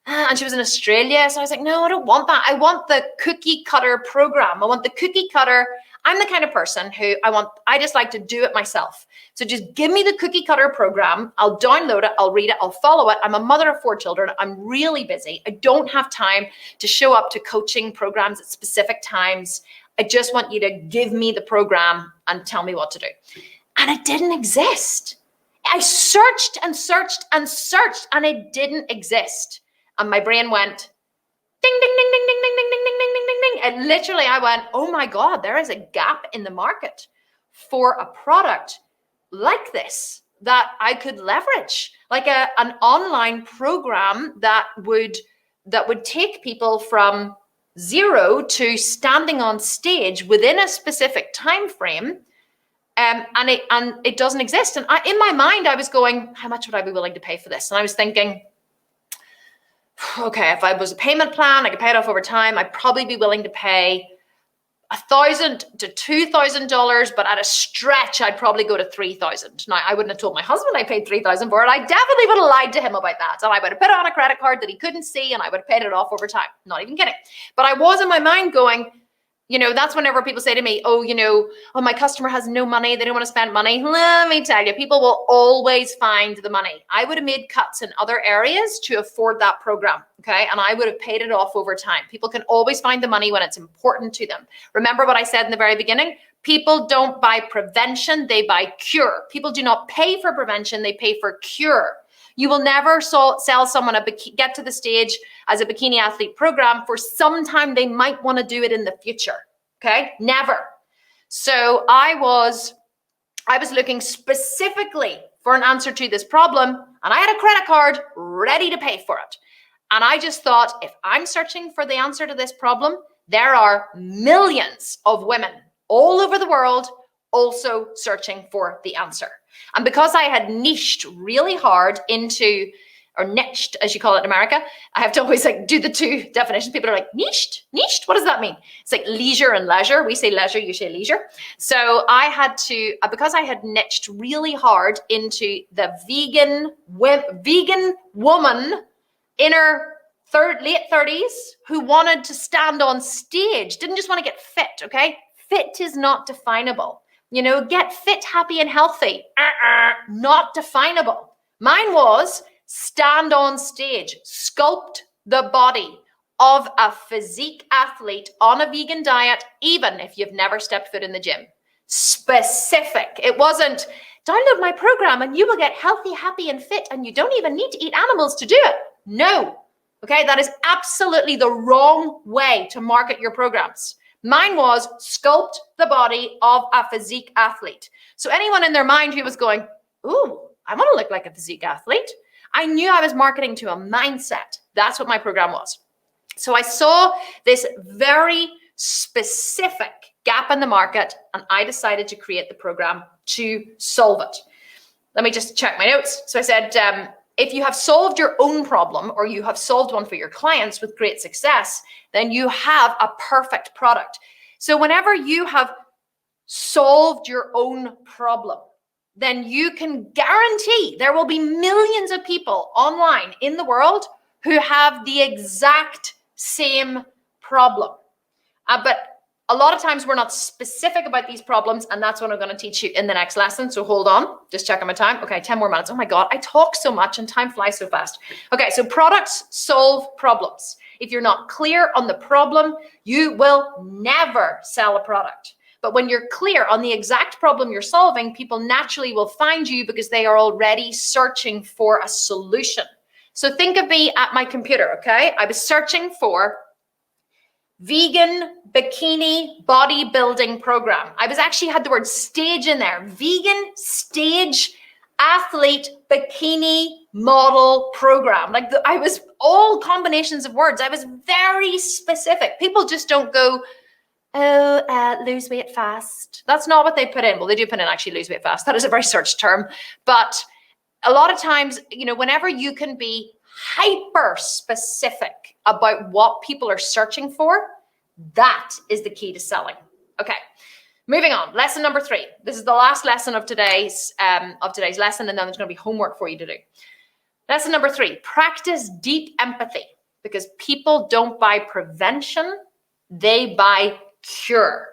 and she was in Australia. So I was like, no, I don't want that. I want the cookie cutter program. I want the cookie cutter. I'm the kind of person who I just like to do it myself. So just give me the cookie cutter program. I'll download it. I'll read it. I'll follow it. I'm a mother of 4 children. I'm really busy. I don't have time to show up to coaching programs at specific times. I just want you to give me the program and tell me what to do. And it didn't exist. I searched and searched and searched, and it didn't exist. And my brain went, ding, ding, ding, ding, ding, ding, ding, ding, ding, ding, ding, ding. And literally I went, oh my God, there is a gap in the market for a product like this that I could leverage, like an online program that would take people from zero to standing on stage within a specific time frame. And it doesn't exist. And in my mind, I was going, how much would I be willing to pay for this? And I was thinking, okay, if I was a payment plan, I could pay it off over time. I'd probably be willing to pay $1,000 to $2,000, but at a stretch, I'd probably go to $3,000. Now, I wouldn't have told my husband I paid $3,000 for it. I definitely would have lied to him about that. And I would have put it on a credit card that he couldn't see, and I would have paid it off over time. Not even kidding. But I was in my mind going, that's whenever people say to me, oh, my customer has no money. They don't want to spend money. Let me tell you, people will always find the money. I would have made cuts in other areas to afford that program. Okay. And I would have paid it off over time. People can always find the money when it's important to them. Remember what I said in the very beginning? People don't buy prevention. They buy cure. People do not pay for prevention. They pay for cure. You will never sell someone get to the stage as a bikini athlete program for some time they might want to do it in the future. Okay, never. So I was looking specifically for an answer to this problem, and I had a credit card ready to pay for it. And I just thought, if I'm searching for the answer to this problem, there are millions of women all over the world also searching for the answer. And because I had niched really hard into, or niched, as you call it in America, I have to always do the two definitions. People are like, niched? What does that mean? It's like leisure and leisure. We say leisure, you say leisure. So I had to, because I had niched really hard into the vegan woman in her late 30s who wanted to stand on stage, didn't just want to get fit, okay? Fit is not definable. Get fit, happy, and healthy. Not definable. Mine was stand on stage, sculpt the body of a physique athlete on a vegan diet, even if you've never stepped foot in the gym. Specific. It wasn't, download my program and you will get healthy, happy, and fit, and you don't even need to eat animals to do it. No. Okay, that is absolutely the wrong way to market your programs. Mine was sculpt the body of a physique athlete. So anyone in their mind who was going, ooh, I want to look like a physique athlete, I knew I was marketing to a mindset. That's what my program was. So I saw this very specific gap in the market, and I decided to create the program to solve it. Let me just check my notes. So I said, if you have solved your own problem, or you have solved one for your clients with great success, then you have a perfect product. So whenever you have solved your own problem, then you can guarantee there will be millions of people online in the world who have the exact same problem. But a lot of times we're not specific about these problems, and that's what I'm going to teach you in the next lesson. So hold on, just checking my time. Okay, 10 more minutes. Oh my God, I talk so much and time flies so fast. Okay, so products solve problems. If you're not clear on the problem, you will never sell a product. But when you're clear on the exact problem you're solving, people naturally will find you because they are already searching for a solution. So think of me at my computer, okay? I was searching for vegan bikini bodybuilding program. I was actually had the word stage in there. Vegan stage athlete bikini model program. Like I was all combinations of words. I was very specific. People just don't go, lose weight fast. That's not what they put in. Well, they do put in actually lose weight fast. That is a very searched term. But a lot of times, whenever you can be hyper specific about what people are searching for, that is the key to selling. Okay, moving on. Lesson number 3. This is the last lesson of today's lesson, and then there's going to be homework for you to do. Lesson number 3, practice deep empathy, because people don't buy prevention, they buy cure.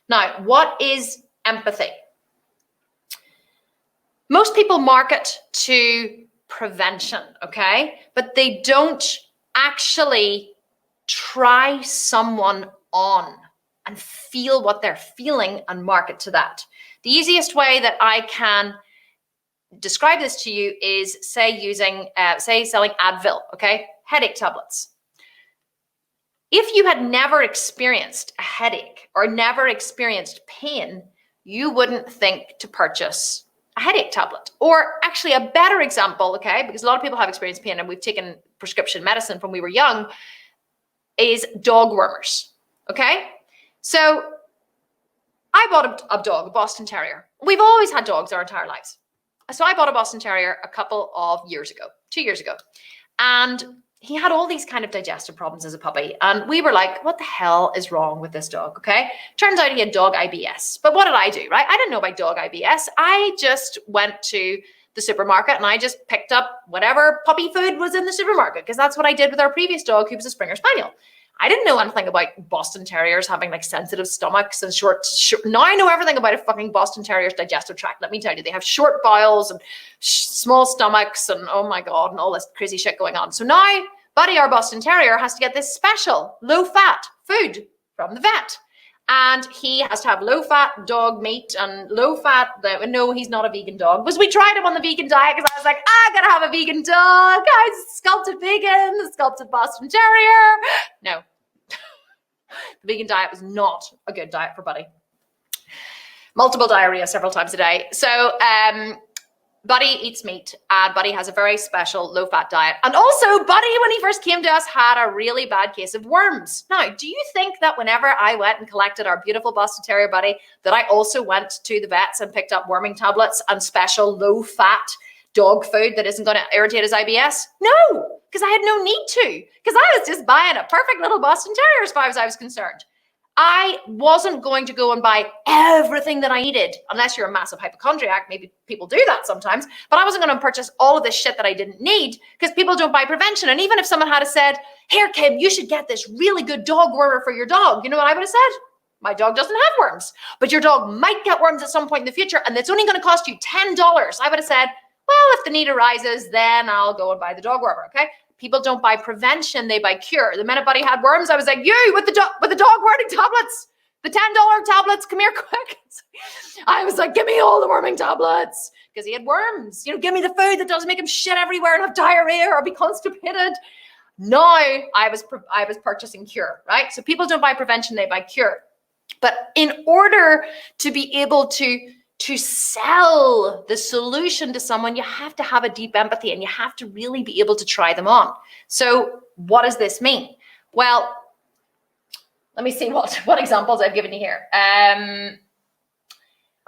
Now, what is empathy? Most people market to prevention, okay? But they don't actually try someone on and feel what they're feeling and market to that. The easiest way that I can describe this to you is say selling Advil, okay? Headache tablets. If you had never experienced a headache or never experienced pain, you wouldn't think to purchase a headache tablet. Or actually a better example, okay, because a lot of people have experienced pain and we've taken prescription medicine from we were young, is dog wormers, okay? So I bought a dog, a Boston Terrier. We've always had dogs our entire lives. So I bought a Boston Terrier a couple of years ago, 2 years ago. And he had all these kind of digestive problems as a puppy. And we were like, what the hell is wrong with this dog, okay? Turns out he had dog IBS. But what did I do, right? I didn't know about dog IBS. I just went to the supermarket and I just picked up whatever puppy food was in the supermarket, because that's what I did with our previous dog, who was a Springer Spaniel. I didn't know anything about Boston Terriers having like sensitive stomachs and short. Now I know everything about a fucking Boston Terrier's digestive tract. Let me tell you, they have short bowels and small stomachs and oh my God, and all this crazy shit going on. So now Buddy, our Boston Terrier, has to get this special low-fat food from the vet. And he has to have low-fat dog meat and low-fat, no, he's not a vegan dog. Because we tried him on the vegan diet because I was like, I gotta have a vegan dog. Guys, sculpted vegan, the sculpted Boston Terrier. No. The vegan diet was not a good diet for Buddy. Multiple diarrhea several times a day. So, Buddy eats meat, and Buddy has a very special low-fat diet. And also, Buddy, when he first came to us, had a really bad case of worms. Now, do you think that whenever I went and collected our beautiful Boston Terrier Buddy, that I also went to the vets and picked up worming tablets and special low-fat dog food that isn't going to irritate his IBS? No, because I had no need to, because I was just buying a perfect little Boston Terrier as far as I was concerned. I wasn't going to go and buy everything that I needed, unless you're a massive hypochondriac. Maybe people do that sometimes, but I wasn't going to purchase all of this shit that I didn't need, because people don't buy prevention. And even if someone had said, here, Kim, you should get this really good dog wormer for your dog, you know what I would have said? My dog doesn't have worms, but your dog might get worms at some point in the future, and it's only going to cost you $10. I would have said, well, if the need arises, then I'll go and buy the dog wormer, okay? People don't buy prevention, they buy cure. The minute Buddy had worms, I was like, you, with the dog worming tablets, the $10 tablets, come here quick. I was like, give me all the worming tablets, because he had worms. You know, give me the food that doesn't make him shit everywhere and have diarrhea or be constipated. Now I was purchasing cure, right? So people don't buy prevention, they buy cure. But in order to be able to sell the solution to someone, you have to have a deep empathy, and you have to really be able to try them on. So what does this mean? Well, let me see what examples I've given you here.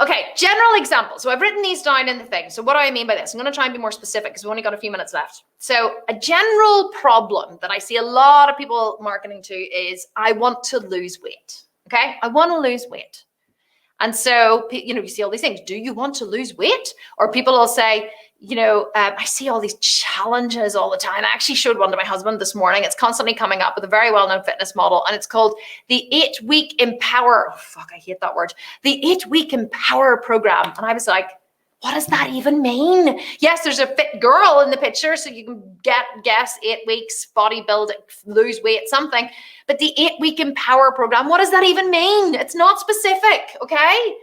Okay, general examples. So I've written these down in the thing. So what do I mean by this? I'm going to try and be more specific because we've only got a few minutes left. So a general problem that I see a lot of people marketing to is, I want to lose weight. Okay, I want to lose weight. And so, you know, you see all these things. Do you want to lose weight? Or people will say, you know, I see all these challenges all the time. I actually showed one to my husband this morning. It's constantly coming up with a very well-known fitness model. And it's called the 8-week Empower. Oh, fuck, I hate that word. The 8-week Empower program. And I was like, what does that even mean? Yes, there's a fit girl in the picture, so you can guess 8 weeks, bodybuild, lose weight, something. But the 8-week Empower program, what does that even mean? It's not specific, okay?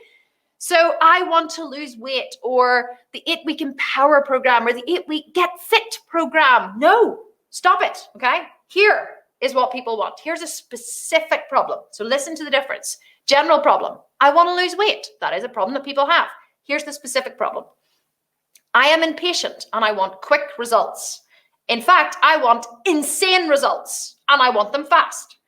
So I want to lose weight, or the 8-week empower program, or the 8-week get fit program. No, stop it. Okay. Here is what people want. Here's a specific problem. So listen to the difference. General problem. I want to lose weight. That is a problem that people have. Here's the specific problem. I am impatient and I want quick results. In fact, I want insane results and I want them fast.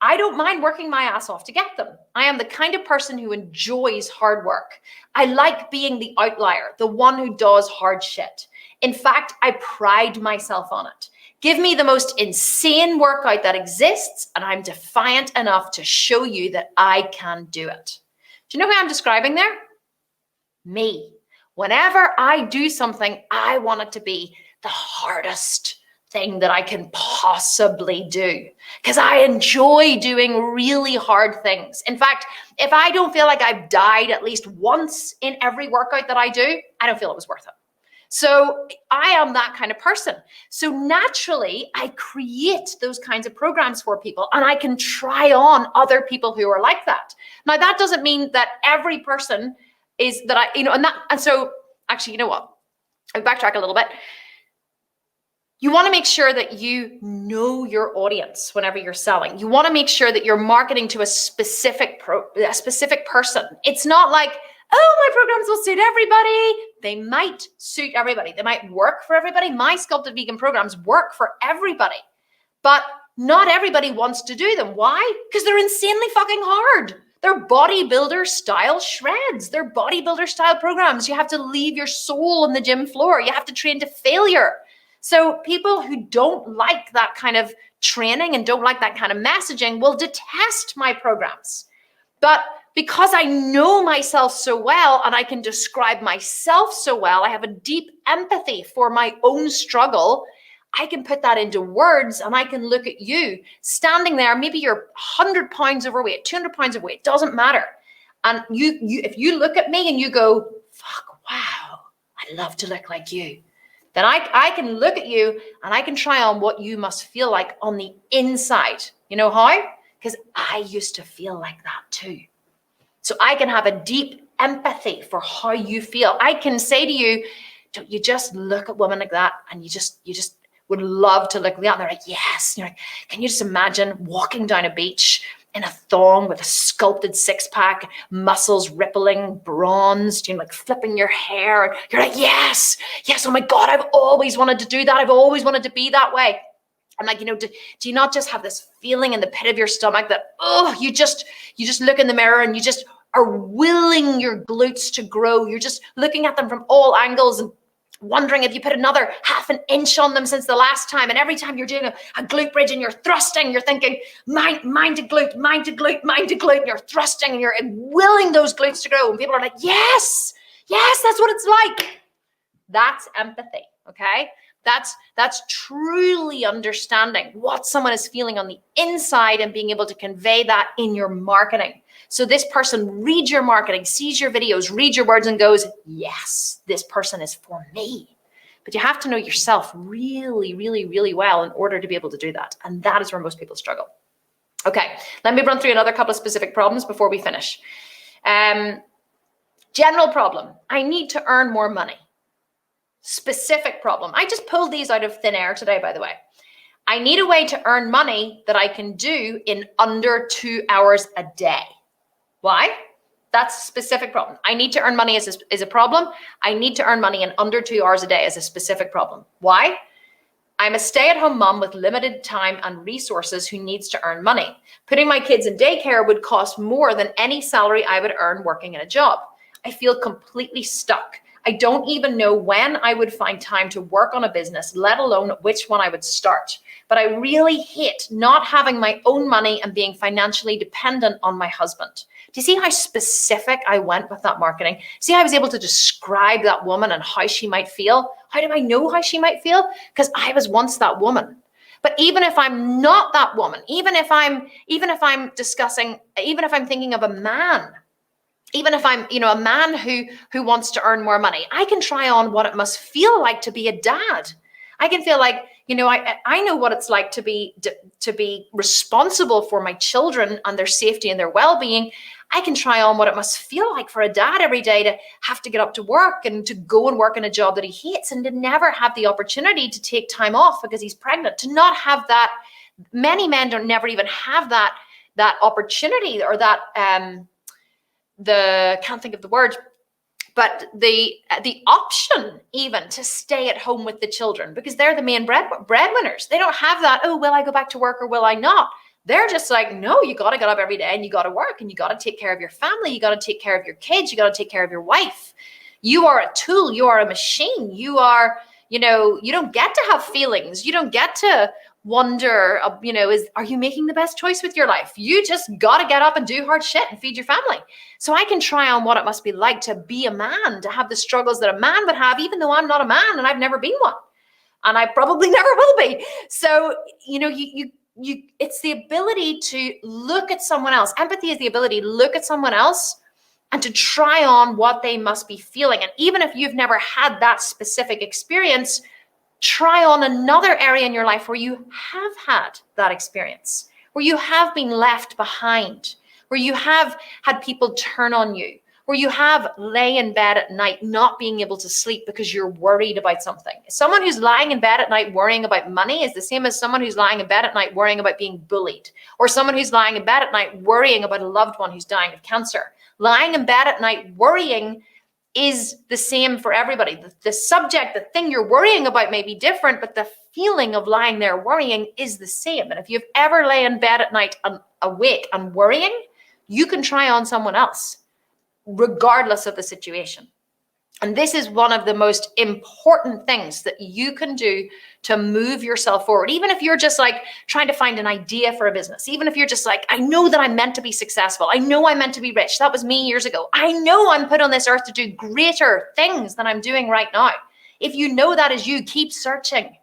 I don't mind working my ass off to get them. I am the kind of person who enjoys hard work. I like being the outlier, the one who does hard shit. In fact, I pride myself on it. Give me the most insane workout that exists, and I'm defiant enough to show you that I can do it. Do you know who I'm describing there? Me. Whenever I do something, I want it to be the hardest thing that I can possibly do, because I enjoy doing really hard things. In fact, if I don't feel like I've died at least once in every workout that I do, I don't feel it was worth it. So I am that kind of person. So naturally, I create those kinds of programs for people, and I can try on other people who are like that. Now, that doesn't mean that every person is that and so actually, you know what? I'll backtrack a little bit. You want to make sure that you know your audience whenever you're selling. You want to make sure that you're marketing to a specific person. It's not like, oh, my programs will suit everybody. They might suit everybody. They might work for everybody. My Sculpted Vegan programs work for everybody, but not everybody wants to do them. Why? Because they're insanely fucking hard. They're bodybuilder style shreds. They're bodybuilder style programs. You have to leave your soul on the gym floor. You have to train to failure. So people who don't like that kind of training and don't like that kind of messaging will detest my programs. But because I know myself so well and I can describe myself so well, I have a deep empathy for my own struggle. I can put that into words, and I can look at you standing there. Maybe you're 100 pounds overweight, 200 pounds overweight, doesn't matter. And if you look at me and you go, fuck, wow, I'd love to look like you. Then I can look at you and I can try on what you must feel like on the inside. You know how? Because I used to feel like that too. So I can have a deep empathy for how you feel. I can say to you, don't you just look at women like that, and you just would love to look at that. And they're like, yes. And you're like, can you just imagine walking down a beach in a thong with a sculpted six-pack, muscles rippling, bronzed, like flipping your hair. You're like, yes, oh my God, I've always wanted to do that. I've always wanted to be that way. I'm like, do you not just have this feeling in the pit of your stomach that, oh, you just look in the mirror and you just are willing your glutes to grow. You're just looking at them from all angles and wondering if you put another half an inch on them since the last time. And every time you're doing a glute bridge and you're thrusting, you're thinking, mind to glute, mind to glute, mind to glute. And you're thrusting and you're willing those glutes to grow. And people are like, yes, that's what it's like. That's empathy, okay? That's truly understanding what someone is feeling on the inside and being able to convey that in your marketing. So this person reads your marketing, sees your videos, reads your words and goes, yes, this person is for me. But you have to know yourself really, really, really well in order to be able to do that. And that is where most people struggle. Okay, let me run through another couple of specific problems before we finish. General problem, I need to earn more money. Specific problem, I just pulled these out of thin air today, by the way. I need a way to earn money that I can do in under 2 hours a day. Why? That's a specific problem. I need to earn money is a problem. I need to earn money in under 2 hours a day is a specific problem. Why? I'm a stay-at-home mom with limited time and resources who needs to earn money. Putting my kids in daycare would cost more than any salary I would earn working in a job. I feel completely stuck. I don't even know when I would find time to work on a business, let alone which one I would start. But I really hate not having my own money and being financially dependent on my husband. Do you see how specific I went with that marketing? See how I was able to describe that woman and how she might feel? How do I know how she might feel? Because I was once that woman. But even if I'm not that woman, even if I'm thinking of a man, even if I'm, a man who wants to earn more money, I can try on what it must feel like to be a dad. I can feel like, I know what it's like to be responsible for my children and their safety and their well-being. I can try on what it must feel like for a dad every day to have to get up to work and to go and work in a job that he hates and to never have the opportunity to take time off because he's pregnant, to not have that. Many men don't never even have that opportunity or that can't think of the word, but the option even to stay at home with the children because they're the main breadwinners. They don't have that, oh, will I go back to work or will I not? They're just like, no, you got to get up every day and you got to work and you got to take care of your family. You got to take care of your kids. You got to take care of your wife. You are a tool. You are a machine. You are, you don't get to have feelings. You don't get to wonder, are you making the best choice with your life? You just got to get up and do hard shit and feed your family. So I can try on what it must be like to be a man, to have the struggles that a man would have, even though I'm not a man and I've never been one. And I probably never will be. So, it's the ability to look at someone else. Empathy is the ability to look at someone else and to try on what they must be feeling. And even if you've never had that specific experience, try on another area in your life where you have had that experience, where you have been left behind, where you have had people turn on you, where you have lay in bed at night not being able to sleep because you're worried about something. Someone who's lying in bed at night worrying about money is the same as someone who's lying in bed at night worrying about being bullied, or someone who's lying in bed at night worrying about a loved one who's dying of cancer. Lying in bed at night worrying is the same for everybody. The subject, the thing you're worrying about may be different, but the feeling of lying there worrying is the same. And if you've ever lay in bed at night awake and worrying, you can try on someone else, regardless of the situation. And this is one of the most important things that you can do to move yourself forward. Even if you're just like trying to find an idea for a business, even if you're just like, I know that I'm meant to be successful. I know I'm meant to be rich. That was me years ago. I know I'm put on this earth to do greater things than I'm doing right now. If you know that is you, keep searching.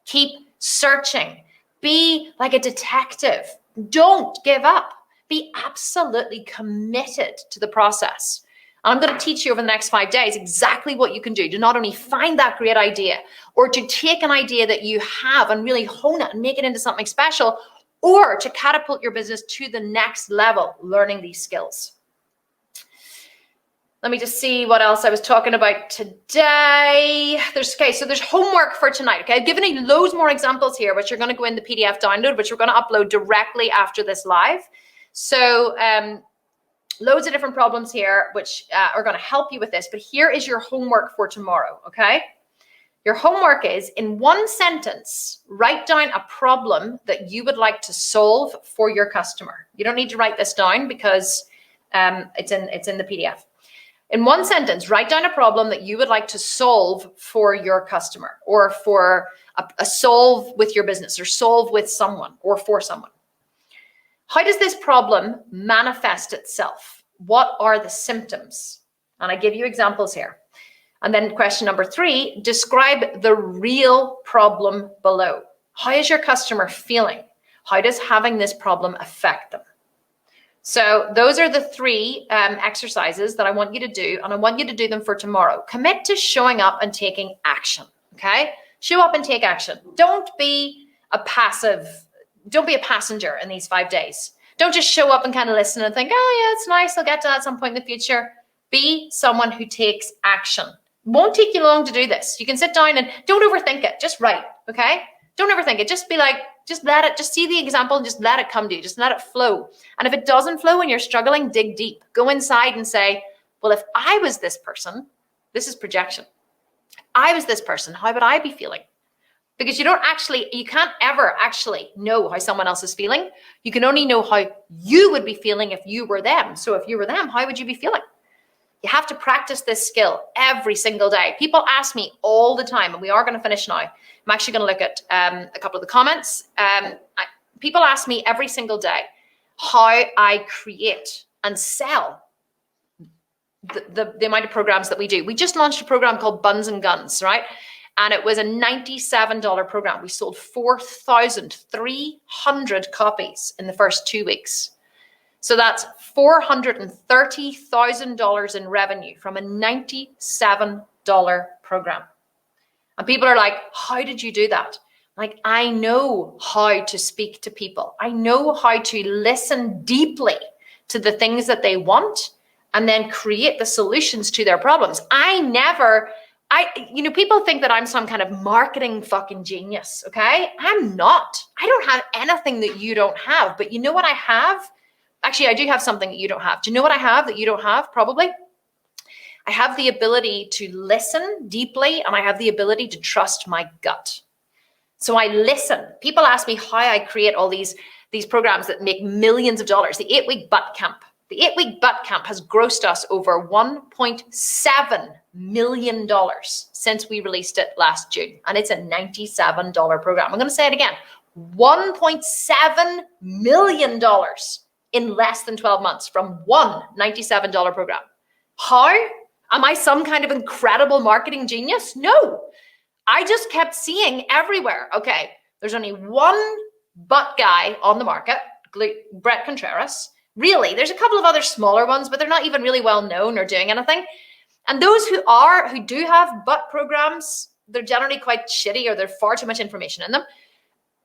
Keep searching. Be like a detective. Don't give up. Be absolutely committed to the process. And I'm going to teach you over the next 5 days exactly what you can do to not only find that great idea or to take an idea that you have and really hone it and make it into something special, or to catapult your business to the next level, learning these skills. Let me just see what else I was talking about today. So there's homework for tonight. Okay, I've given you loads more examples here, which you're going to go in the PDF download, which we're going to upload directly after this live. So loads of different problems here, which are going to help you with this. But here is your homework for tomorrow, okay? Your homework is, in one sentence, write down a problem that you would like to solve for your customer. You don't need to write this down because it's in the PDF. In one sentence, write down a problem that you would like to solve for your customer, or for a solve with your business, or solve with someone, or for someone. How does this problem manifest itself? What are the symptoms? And I give you examples here. And then question number 3, describe the real problem below. How is your customer feeling? How does having this problem affect them? So those are the 3 exercises that I want you to do, and I want you to do them for tomorrow. Commit to showing up and taking action, okay? Show up and take action. Don't be a passenger in these 5 days. Don't just show up and kind of listen and think, oh yeah, it's nice, I'll get to that at some point in the future. Be someone who takes action. It won't take you long to do this. You can sit down and don't overthink it. Just write, okay? Don't overthink it. Just be like, just see the example and just let it come to you. Just let it flow. And if it doesn't flow and you're struggling, dig deep. Go inside and say, well, if I was this person, this is projection. If I was this person, how would I be feeling? Because you can't ever actually know how someone else is feeling. You can only know how you would be feeling if you were them. So if you were them, how would you be feeling? You have to practice this skill every single day. People ask me all the time, and we are going to finish now. I'm actually going to look at a couple of the comments. People ask me every single day how I create and sell the amount of programs that we do. We just launched a program called Buns and Guns, right? And it was a $97 program. We sold 4,300 copies in the first 2 weeks. So that's $430,000 in revenue from a $97 program. And people are like, how did you do that? Like, I know how to speak to people. I know how to listen deeply to the things that they want and then create the solutions to their problems. People think that I'm some kind of marketing fucking genius, okay? I'm not. I don't have anything that you don't have, but you know what I have? Actually, I do have something that you don't have. Do you know what I have that you don't have? Probably. I have the ability to listen deeply, and I have the ability to trust my gut. So I listen. People ask me how I create all these programs that make millions of dollars. The 8-week butt camp. The 8-week butt camp has grossed us over $1.7 million since we released it last June. And it's a $97 program. I'm going to say it again. $1.7 million in less than 12 months from one $97 program. How? Am I some kind of incredible marketing genius? No. I just kept seeing everywhere. Okay, there's only one butt guy on the market, Brett Contreras. Really, there's a couple of other smaller ones, but they're not even really well known or doing anything. And those who do have butt programs, they're generally quite shitty, or there's far too much information in them.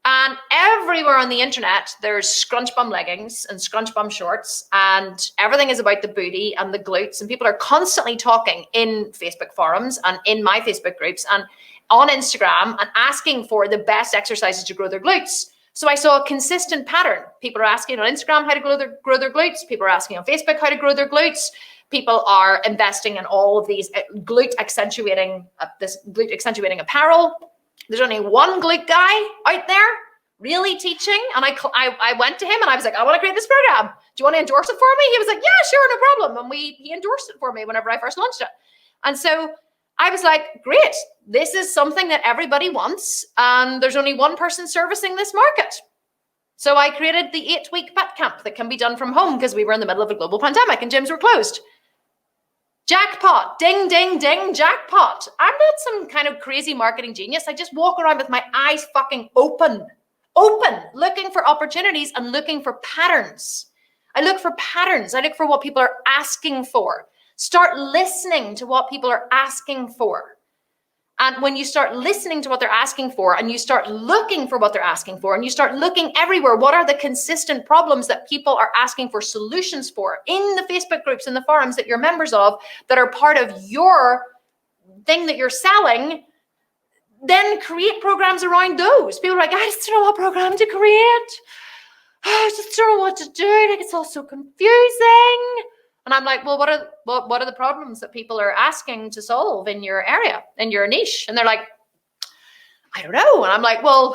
And everywhere on the internet, there's scrunch bum leggings and scrunch bum shorts, and everything is about the booty and the glutes. And people are constantly talking in Facebook forums and in my Facebook groups and on Instagram and asking for the best exercises to grow their glutes. So I saw a consistent pattern. People are asking on Instagram how to grow their glutes. People are asking on Facebook how to grow their glutes. People are investing in all of these glute accentuating apparel. There's only one glute guy out there really teaching. And I went to him and I was like, I want to create this program. Do you want to endorse it for me? He was like, yeah, sure, no problem. And he endorsed it for me whenever I first launched it. And so I was like, great, this is something that everybody wants, and there's only one person servicing this market. So I created the 8-week butt camp that can be done from home because we were in the middle of a global pandemic and gyms were closed. Jackpot, ding, ding, ding, jackpot. I'm not some kind of crazy marketing genius. I just walk around with my eyes fucking open, looking for opportunities and looking for patterns. I look for patterns. I look for what people are asking for. Start listening to what people are asking for. And when you start listening to what they're asking for, and you start looking for what they're asking for, and you start looking everywhere, what are the consistent problems that people are asking for solutions for in the Facebook groups and the forums that you're members of that are part of your thing that you're selling, then create programs around those. People are like, I just don't know what program to create. I just don't know what to do. Like, it's all so confusing. And I'm like, well, what are the problems that people are asking to solve in your area, in your niche? And they're like, I don't know. And I'm like, well,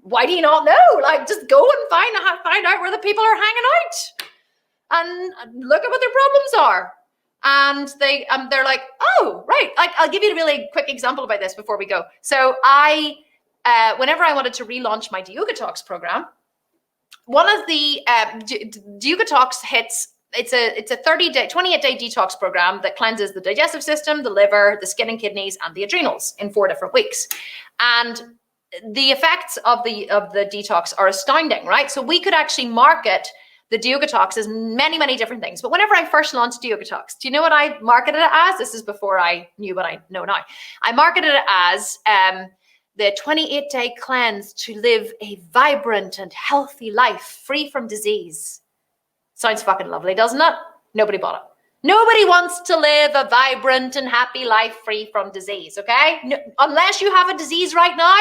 why do you not know? Like, just go and find out where the people are hanging out and look at what their problems are. And they're like, oh, right. Like, I'll give you a really quick example about this before we go. So whenever I wanted to relaunch my Yoga Talks program, one of the Yoga Talks hits. It's a 28-day detox program that cleanses the digestive system, the liver, the skin and kidneys, and the adrenals in 4 different weeks. And the effects of the detox are astounding, right? So we could actually market the Yoga Talks as many, many different things. But whenever I first launched Yoga Talks, do you know what I marketed it as? This is before I knew what I know now. I marketed it as the 28-day cleanse to live a vibrant and healthy life free from disease. Sounds fucking lovely, doesn't it? Nobody bought it. Nobody wants to live a vibrant and happy life free from disease, okay? No, unless you have a disease right now,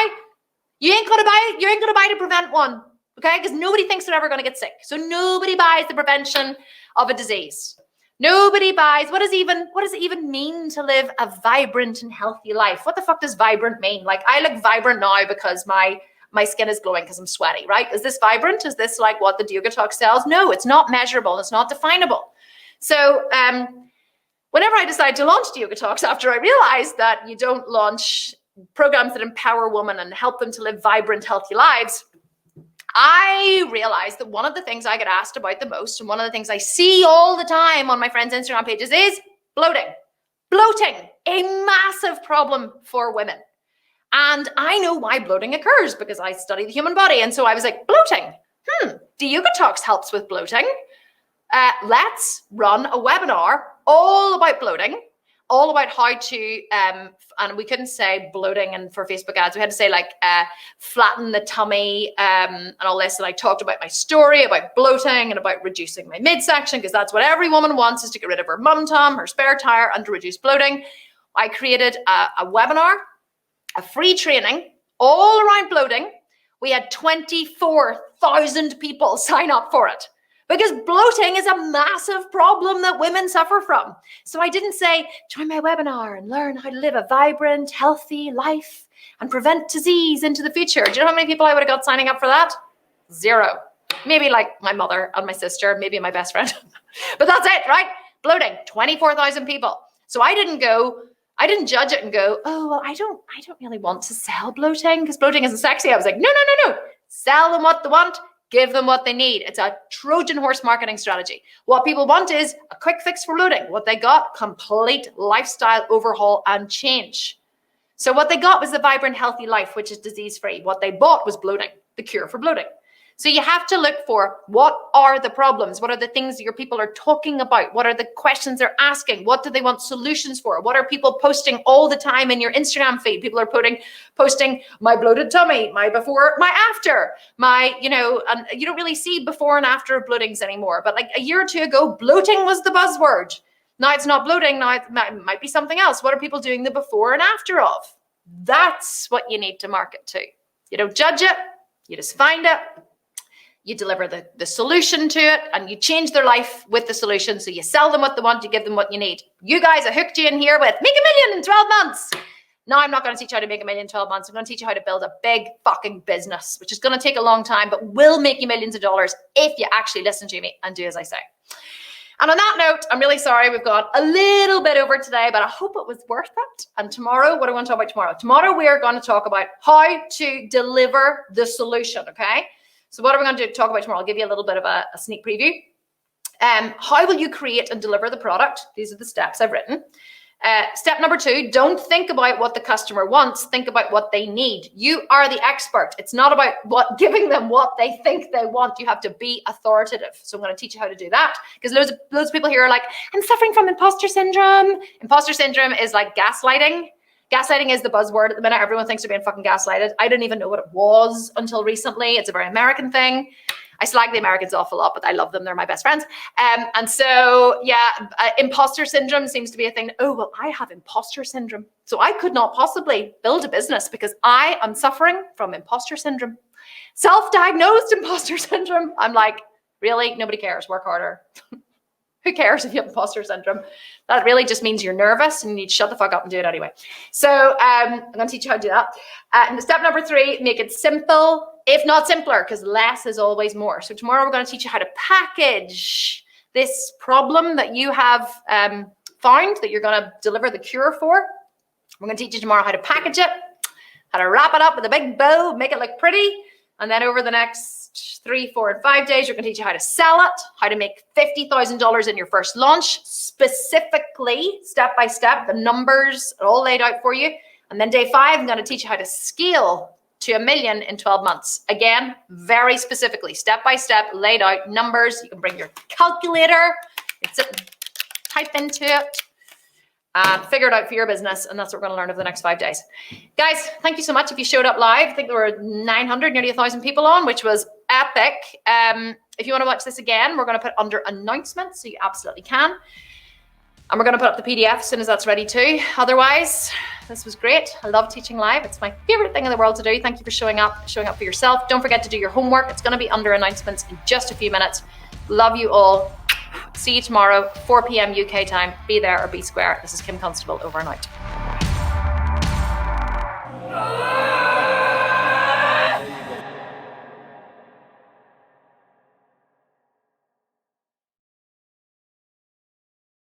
you ain't gonna buy it. You ain't gonna buy to prevent one, okay? Because nobody thinks they're ever gonna get sick. So nobody buys the prevention of a disease. Nobody buys. What does it even mean to live a vibrant and healthy life? What the fuck does vibrant mean? Like, I look vibrant now because my skin is glowing because I'm sweaty, right? Is this vibrant? Is this like what the Yoga Talk sells? No, it's not measurable. It's not definable. So whenever I decided to launch the Yoga Talks, after I realized that you don't launch programs that empower women and help them to live vibrant, healthy lives, I realized that one of the things I get asked about the most, and one of the things I see all the time on my friends' Instagram pages, is bloating. Bloating, a massive problem for women. And I know why bloating occurs because I study the human body. And so I was like, bloating. The Yoga Talks helps with bloating. Let's run a webinar all about bloating, all about how to, and we couldn't say bloating and for Facebook ads. We had to say like flatten the tummy and all this. And I talked about my story about bloating and about reducing my midsection, because that's what every woman wants, is to get rid of her mum tum, her spare tire, and to reduce bloating. I created a webinar, a free training all around bloating. We had 24,000 people sign up for it, because bloating is a massive problem that women suffer from. So I didn't say, join my webinar and learn how to live a vibrant, healthy life and prevent disease into the future. Do you know how many people I would have got signing up for that? 0. Maybe like my mother and my sister, maybe my best friend. But that's it, right? Bloating, 24,000 people. So I didn't judge it and go, oh, well, I don't really want to sell bloating because bloating isn't sexy. I was like, no. Sell them what they want. Give them what they need. It's a Trojan horse marketing strategy. What people want is a quick fix for bloating. What they got, complete lifestyle overhaul and change. So what they got was the vibrant, healthy life, which is disease-free. What they bought was bloating, the cure for bloating. So you have to look for, what are the problems? What are the things that your people are talking about? What are the questions they're asking? What do they want solutions for? What are people posting all the time in your Instagram feed? People are posting my bloated tummy, my before, my after, my, and you don't really see before and after bloatings anymore. But like a year or two ago, bloating was the buzzword. Now it's not bloating. Now it might be something else. What are people doing the before and after of? That's what you need to market to. You don't judge it. You just find it. You deliver the solution to it, and you change their life with the solution. So you sell them what they want, you give them what you need. You guys, I hooked you in here with make $1 million in 12 months. No, I'm not going to teach you how to make $1 million in 12 months. I'm going to teach you how to build a big fucking business, which is going to take a long time, but will make you millions of dollars if you actually listen to me and do as I say. And on that note, I'm really sorry we've gone a little bit over today, but I hope it was worth it. And tomorrow, what do I want to talk about tomorrow? Tomorrow, we are going to talk about how to deliver the solution, okay? So what are we going to talk about tomorrow? I'll give you a little bit of a sneak preview. How will you create and deliver the product? These are the steps I've written. Step number 2, don't think about what the customer wants. Think about what they need. You are the expert. It's not about giving them what they think they want. You have to be authoritative. So I'm going to teach you how to do that, because loads of people here are like, I'm suffering from imposter syndrome. Imposter syndrome is like gaslighting. Gaslighting is the buzzword at the minute. Everyone thinks they're being fucking gaslighted. I didn't even know what it was until recently. It's a very American thing. I slag the Americans off a lot, but I love them. They're my best friends. And so, imposter syndrome seems to be a thing. Oh, well, I have imposter syndrome, so I could not possibly build a business because I am suffering from imposter syndrome. Self-diagnosed imposter syndrome. I'm like, really? Nobody cares. Work harder. Who cares if you have imposter syndrome? That really just means you're nervous and you need to shut the fuck up and do it anyway. So I'm going to teach you how to do that. And step number 3, make it simple, if not simpler, because less is always more. So tomorrow we're going to teach you how to package this problem that you have found that you're going to deliver the cure for. We're going to teach you tomorrow how to package it, how to wrap it up with a big bow, make it look pretty. And then over the next 3, 4, and 5 days, you're going to teach you how to sell it, how to make $50,000 in your first launch, specifically, step by step, the numbers are all laid out for you. And then day 5, I'm going to teach you how to scale to $1 million in 12 months. Again, very specifically, step by step, laid out numbers. You can bring your calculator, type into it, and figure it out for your business. And that's what we're going to learn over the next 5 days. Guys, thank you so much. If you showed up live, I think there were 900, nearly 1,000 people on, which was epic. If you want to watch this again, we're going to put under announcements, so you absolutely can. And we're going to put up the PDF as soon as that's ready too. Otherwise, this was great. I love teaching live. It's my favorite thing in the world to do. Thank you for showing up for yourself. Don't forget to do your homework. It's going to be under announcements in just a few minutes. Love you all. See you tomorrow, 4 p.m. UK time. Be there or be square. This is Kim Constable, over and out.